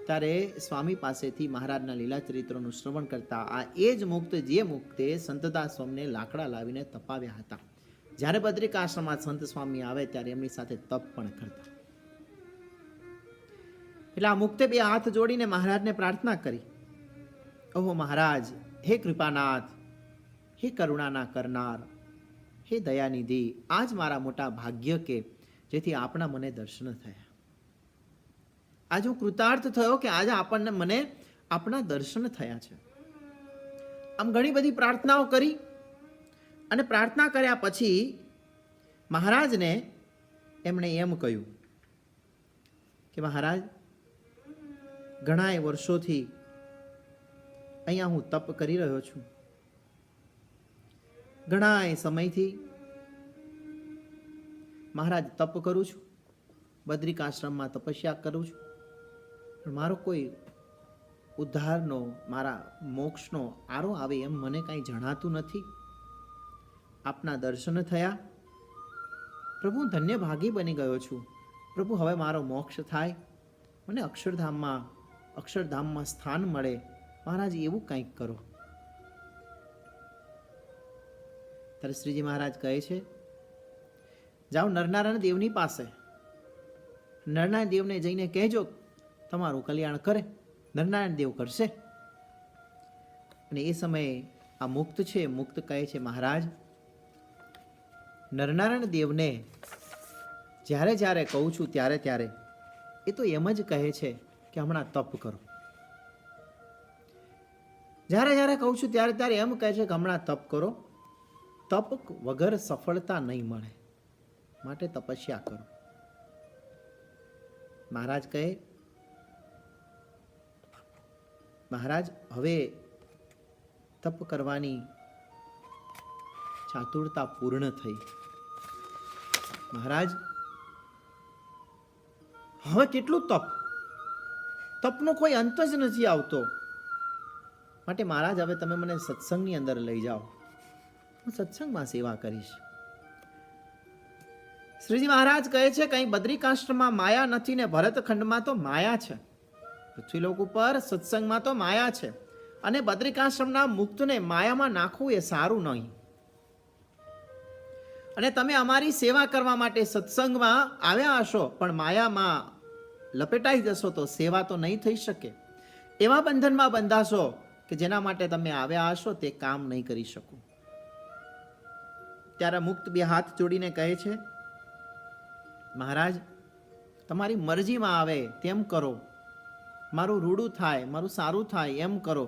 ત્યારે સ્વામી પાસેથી મહારાજના લીલા ચરિત્રોનું શ્રવણ કરતા. આ એ જ મુક્ત જે મુક્તે સંતદાસ સ્વામીને લાકડા લાવીને તપાવ્યા હતા. જ્યારે બદ્રિકાશ્રમમાં સંત સ્વામી આવે ત્યારે એમની સાથે તપ પણ કરતા. એટલે આ મુક્તે બે હાથ જોડીને મહારાજને પ્રાર્થના કરી, ઓહો મહારાજ, હે કૃપાનાથ, હે કરુણાના કરનાર, હે દયાનિધિ, આજ મારા મોટા ભાગ્ય કે જેથી આપણા મને દર્શન થયા. આજ હું કૃતાર્થ થયો કે આજે મને આપણા દર્શન થયા છે. આમ ઘણી બધી પ્રાર્થનાઓ કરી અને પ્રાર્થના કર્યા પછી મહારાજને એમણે એમ કહ્યું કે મહારાજ, ઘણા વર્ષોથી અહીંયા હું તપ કરી રહ્યો છું, ઘણા સમયથી મહારાજ તપ કરું છું, બદ્રિકાશ્રમમાં તપસ્યા કરું છું, પણ મારો કોઈ ઉદ્ધારનો, મારા મોક્ષનો આરો આવે એમ મને કાંઈ જણાતું નથી. આપના દર્શન થયા પ્રભુ, હું ધન્ય ભાગી બની ગયો છું. પ્રભુ હવે મારો મોક્ષ થાય, મને અક્ષરધામમાં સ્થાન મળે. મહારાજ એવું કંઈક કરો. ત્યારે શ્રીજી મહારાજ કહે છે, જાઓ નરનારાયણ દેવની પાસે, નરનારાયણ દેવને જઈને કહેજો તમારું કલ્યાણ કરે. નરનારાયણ દેવ કરશે. અને એ સમયે આ મુક્ત છે, મુક્ત કહે છે, મહારાજ, નરનારાયણ દેવને જ્યારે કહું છું ત્યારે એ તો એમ જ કહે છે કે હમણાં તપ કરો. જ્યારે જ્યારે કહું છું ત્યારે ત્યારે એમ કહે છે કે હમણાં તપ કરો, તપ વગર સફળતા નહીં મળે, માટે તપસ્યા કરો. મહારાજ કહે, મહારાજ હવે તપ કરવાની ચાતુરતા પૂર્ણ થઈ. મહારાજ હવે કેટલું તપ, તપનો કોઈ અંત જ નથી આવતો, માટે મહારાજ હવે તમે મને સત્સંગની અંદર લઈ જાઓ, હું સત્સંગમાં સેવા કરીશ. શ્રીજી મહારાજ કહે છે કઈ બદ્રિકાશ્રમમાં માયા નથી ને ભરતખંડમાં તો માયા છે. પૃથ્વીલોક ઉપર સત્સંગમાં તો માયા છે, અને બદ્રિકાશ્રમના મુક્તને માયામાં નાખવું એ સારું નહીં. અને તમે અમારી સેવા કરવા માટે સત્સંગમાં આવ્યા હશો, પણ માયામાં લપેટાઈ જશો તો સેવા તો નહીં થઈ શકે. એવા બંધનમાં બંધાશો કે જેના માટે તમે આવ્યા હશો તે કામ નહીં કરી શકો. ત્યારે મુક્ત બે હાથ જોડીને કહે છે, મહારાજ તમારી મરજીમાં આવે તેમ કરો, મારું રૂડું થાય, મારું સારું થાય એમ કરો,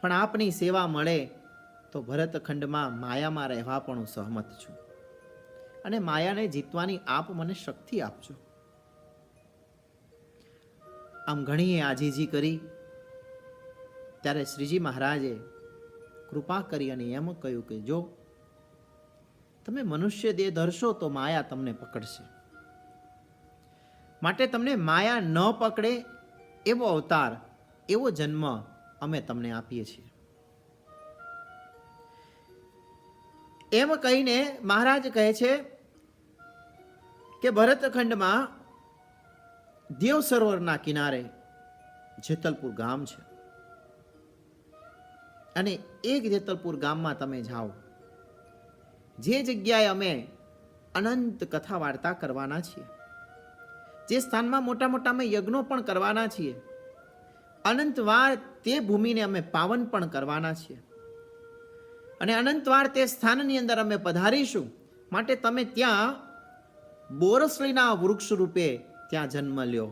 પણ આપની સેવા મળે તો ભરતખંડમાં માયામાં રહેવા પણ હું સહમત છું, અને માયાને જીતવાની આપ મને શક્તિ આપજો. આમ ઘણી આજીજી કરી ત્યારે શ્રીજી મહારાજે કૃપા કરી અને એમ કહ્યું કે જો તમે મનુષ્ય દેહ ધરશો તો માયા તમને પકડશે, માટે તમને માયા ન પકડે એવો અવતાર, એવો જન્મ અમે તમને આપીએ છીએ. એમ કહીને મહારાજ કહે છે કે ભરતખંડમાં દેવ સરોવરના કિનારે જેતલપુર ગામ છે, અને એક જેતલપુર ગામમાં તમે જાઓ, જે જગ્યાએ અમે અનંત કથા વાર્તા કરવાના છીએ, જે સ્થાનમાં મોટા મોટા અમે યજ્ઞો પણ કરવાના છીએ, અનંતવાર તે ભૂમિને અમે પાવન પણ કરવાના છીએ, અને અનંતવાર તે સ્થાનની અંદર અમે પધારીશું, માટે તમે ત્યાં બોરસલીના વૃક્ષ રૂપે ત્યાં જન્મ લ્યો,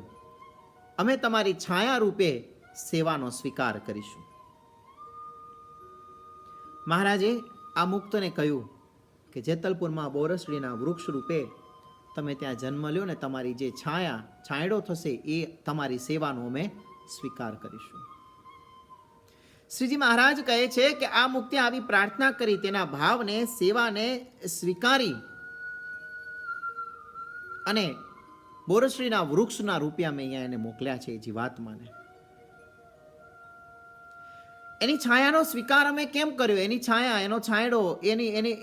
અમે તમારી છાયા રૂપે સેવાનો સ્વીકાર કરીશું. મહારાજે આ મુક્તને કહ્યું કે જેતલપુરમાં બોરસલીના વૃક્ષ રૂપે તમે ત્યાં જન્મ લ્યો ને તમારી જે છાંયડો થશે એ તમારી સેવાનો અમે સ્વીકાર કરીશું. શ્રીજી મહારાજ કહે છે કે આ મુક્તે આવી પ્રાર્થના કરી, તેના ભાવને, સેવાને સ્વીકારી અને બોરસલીના વૃક્ષના રૂપિયા મેં અહીંયા એને મોકલ્યા છે જીવાત્માને. એની છાયાનો સ્વીકાર અમે કેમ કર્યો, એની છાયા, એનો છાંયડો,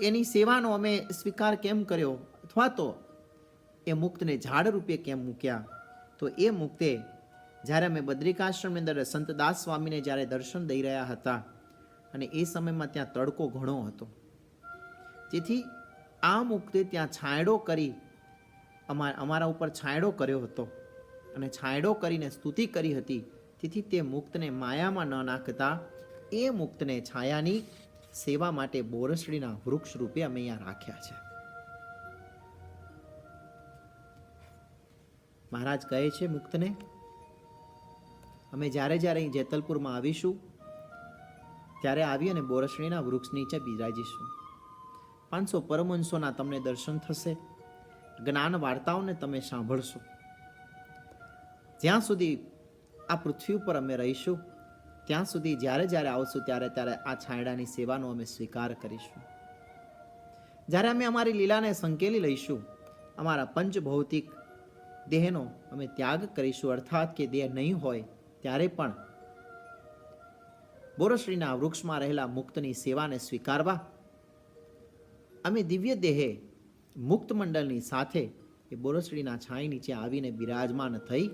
એની સેવાનો અમે સ્વીકાર કેમ કર્યો, અથવા તો એ મુક્તને ઝાડ રૂપે કેમ મૂક્યા? તો એ મુક્તે જ્યારે અમે બદ્રિકાશ્રમની અંદર સંતદાસ સ્વામીને જ્યારે દર્શન દઈ રહ્યા હતા, અને એ સમયમાં ત્યાં તડકો ઘણો હતો, જેથી આ મુક્તે ત્યાં છાંયડો કરી અમારા ઉપર છાંયડો કર્યો હતો, અને છાંયડો કરીને સ્તુતિ કરી હતી. તેથી તે મુક્તને માયામાં ન નાખતા એ મુક્તને છાયાની સેવા માટે બોરસલીના વૃક્ષ રૂપે અમે અહીંયા રાખ્યા છે. મહારાજ કહે છે મુક્તને, અમે જ્યારે જ્યારે અહીં જેતલપુરમાં આવીશું ત્યારે આવી અને બોરસલીના વૃક્ષ નીચે બિરાજીશું. 500 પરમહંસોના તમને દર્શન થશે, જ્ઞાન વાર્તાઓને તમે સાંભળશો. જ્યાં સુધી આ પૃથ્વી ઉપર અમે રહીશું ત્યાં સુધી જ્યારે જ્યારે આવશું ત્યારે ત્યારે આ છાંયડાની સેવાનો અમે સ્વીકાર કરીશું. જ્યારે અમે અમારી લીલાને સંકેલી લઈશું, અમારા પંચભૌતિક દેહનો અમે ત્યાગ કરીશું, અર્થાત કે દેહ નહીં હોય ત્યારે પણ બોરસલીના વૃક્ષમાં રહેલા મુક્તની સેવાને સ્વીકારવા અમે દિવ્ય દેહે મુક્ત મંડળની સાથે એ બોરસલીના છાંય નીચે આવીને બિરાજમાન થઈ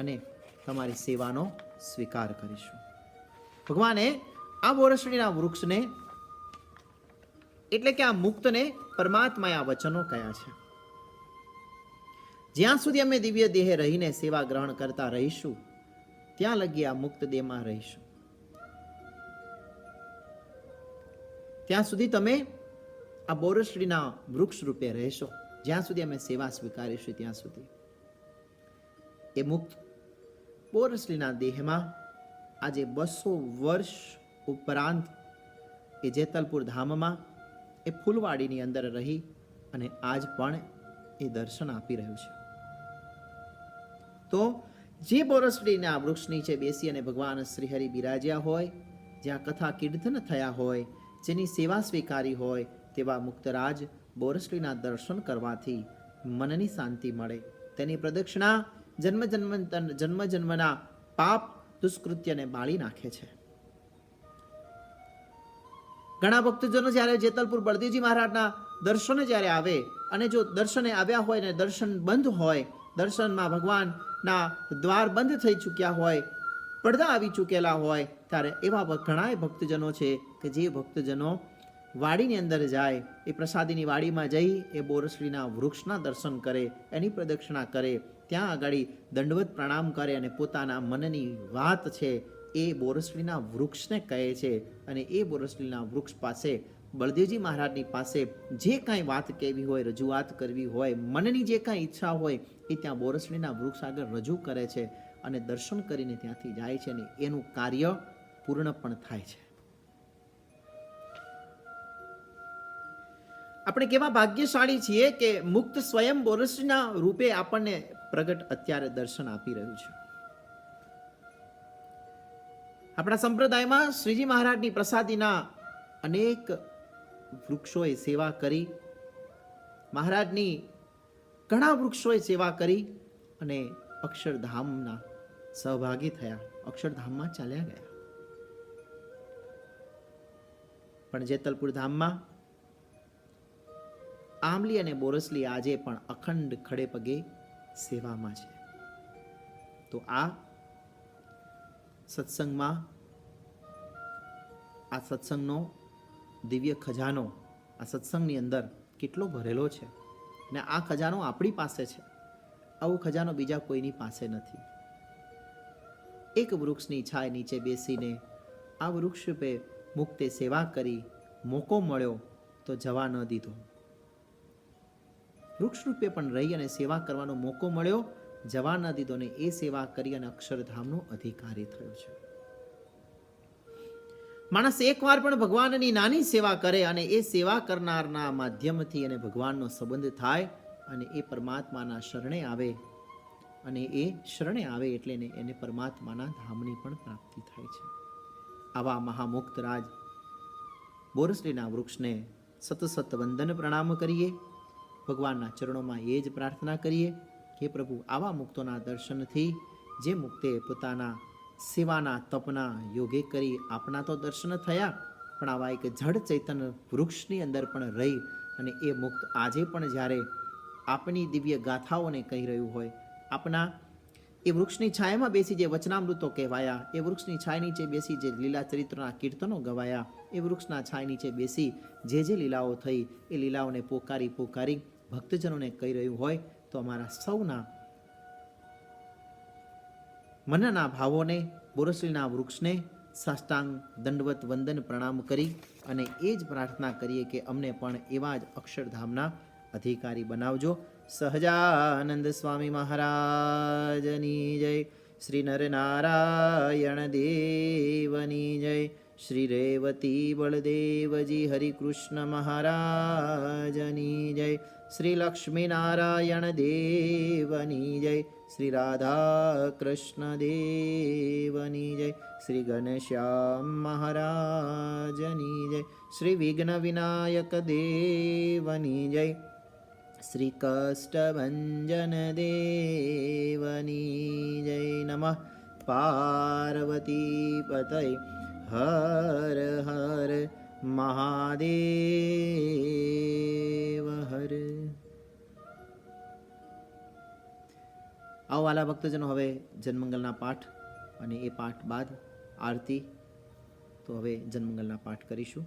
અને તમારી સેવાનો સ્વીકાર કરીશું. ભગવાને આ બોરસલીના વૃક્ષને એટલે કે આ મુક્તને પરમાત્માએ આ વચનો કયા છે. જ્યાં સુધી અમે દિવ્ય દેહે રહીને સેવા ગ્રહણ કરતા રહીશું ત્યાં લગી આ મુક્ત દેહમાં રહીશું. ત્યાં સુધી તમે આ બોરસલીના વૃક્ષ રૂપે રહેશો. જ્યાં સુધી અમે સેવા સ્વીકારીશું ત્યાં સુધી એ મુક્ત બોરસલીના દેહમાં આજે 200 વર્ષ ઉપરાંત એ જેતલપુર ધામમાં એ ફૂલવાડીની અંદર રહી અને આજ પણ એ દર્શન આપી રહ્યું છે. તો જે બોરસડીના વૃક્ષ નીચે બેસી અને ભગવાન શ્રીહરિ બિરાજ્યા હોય, જ્યાં કથા કીર્તન થયા હોય, જેની સેવા સ્વીકારી હોય, તેવા મુક્તરાજ બોરસડીના દર્શન કરવાથી મનની શાંતિ મળે. તેની પ્રદક્ષિણા જન્મ જન્મના પાપ દુષ્કૃત્યને બાળી નાખે છે. ઘણા ભક્તજનો જ્યારે જેતલપુર બળદેવજી મહારાજના દર્શને જ્યારે આવે અને જો દર્શને આવ્યા હોય ને દર્શન બંધ હોય, દર્શનમાં ભગવાનના દ્વાર બંધ થઈ ચૂક્યા હોય, પડદા આવી ચૂકેલા હોય, ત્યારે એવા ઘણા ભક્તજનો છે કે જે ભક્તજનો વાડીની અંદર જાય, એ પ્રસાદીની વાડીમાં જઈ એ બોરસડીના વૃક્ષના દર્શન કરે, એની પ્રદક્ષિણા કરે, ત્યાં આગળ દંડવત પ્રણામ કરે અને પોતાના મનની વાત છે એ બોરસડીના વૃક્ષને કહે છે. અને એ બોરસડીના વૃક્ષ પાસે બળદેવજી મહારાજની પાસે જે કાંઈ વાત કહેવી હોય, રજૂઆત કરવી હોય, મનની જે કાંઈ ઈચ્છા હોય એ ત્યાં બોરસડીના વૃક્ષ આગળ રજૂ કરે છે અને દર્શન કરીને ત્યાંથી જાય છે અને એનું કાર્ય પૂર્ણ પણ થાય છે. આપણે કેવા ભાગ્યશાળી છીએ કે મુક્ત સ્વયં બોરસડીના રૂપે આપણને પ્રગટ અત્યારે દર્શન આપી રહ્યું છે. આપણા સંપ્રદાયમાં શ્રીજી મહારાજની પ્રસાદીના અનેક વૃક્ષોએ સેવા કરી, મહારાજની ઘણા વૃક્ષોએ સેવા કરી અને અક્ષરધામના સહભાગી થયા, અક્ષરધામમાં ચાલ્યા ગયા. પણ જેતલપુર ધામમાં આંબલી અને બોરસલી આજે પણ અખંડ ખડે પગે સેવામાં છે. તો આ સત્સંગમાં, આ સત્સંગનો દિવ્ય ખજાનો આ સત્સંગની અંદર કેટલો ભરેલો છે ને આ ખજાનો આપણી પાસે છે. આવો ખજાનો બીજા કોઈની પાસે નથી. એક વૃક્ષની છાય નીચે બેસીને આ વૃક્ષ રૂપે મુક્તે સેવા કરી, મોકો મળ્યો તો જવા ન દીધો. વૃક્ષ રૂપે પણ રહી અને સેવા કરવાનો મોકો મળ્યો, જવા ન દીધો ને એ સેવા કરી અને અક્ષરધામનો અધિકારી થયો છે. માણસ એકવાર પણ ભગવાનની નાની સેવા કરે અને એ સેવા કરનારના માધ્યમથી એને ભગવાનનો સંબંધ થાય અને એ પરમાત્માના શરણે આવે અને એ શરણે આવે એટલે એને પરમાત્માના ધામની પણ પ્રાપ્તિ થાય છે. આવા મહામુક્ત રાજ બોરસડીના વૃક્ષને સતસત વંદન પ્રણામ કરીએ. ભગવાનના ચરણોમાં એ જ પ્રાર્થના કરીએ કે પ્રભુ આવા મુક્તોના દર્શનથી જે મુક્તે પોતાના સેવાના તપના યોગે કરી આપણા તો દર્શન થયા, પણ આવા એક જડ ચૈતન્ય વૃક્ષની અંદર પણ રહી અને એ મુક્ત આજે પણ જ્યારે આપણી દિવ્ય ગાથાઓને કહી રહ્યું હોય, આપણા એ વૃક્ષની છાયામાં બેસી જે વચનામૃતો કહેવાયા, એ વૃક્ષની છાયા નીચે બેસી જે લીલા ચરિત્રના કીર્તનો ગવાયા, એ વૃક્ષના છાયા નીચે બેસી જે લીલાઓ થઈ એ લીલાઓને પોકારી પોકારી ભક્તજનોને કહી રહ્યું હોય, તો અમારા સૌના મનના ભાવોને બોરસડીના વૃક્ષને સાષ્ટાંગ દંડવત વંદન પ્રણામ કરી અને એ જ પ્રાર્થના કરીએ કે અમને પણ એવા જ અક્ષરધામના અધિકારી બનાવજો. સહજાનંદ સ્વામી મહારાજની જય. શ્રી નરનારાયણ દેવની જય. શ્રી રેવતી બળદેવજી હરિકૃષ્ણ મહારાજની જય. શ્રી લક્ષ્મીનારાયણ દેવની જય. શ્રી રાધા કૃષ્ણ દેવની જય. શ્રી ઘનશ્યામ મહારાજની જય. શ્રી વિઘ્ન વિનાયક દેવની જય. શ્રી કષ્ટભંજન દેવની જય. નમઃ પાર્વતી પતય. હર હર મહાદેવ હર. આવો વાલા ભક્તજનો, હવે જન્મંગલના પાઠ અને એ પાઠ બાદ આરતી. તો હવે જન્મંગલના પાઠ કરીશું.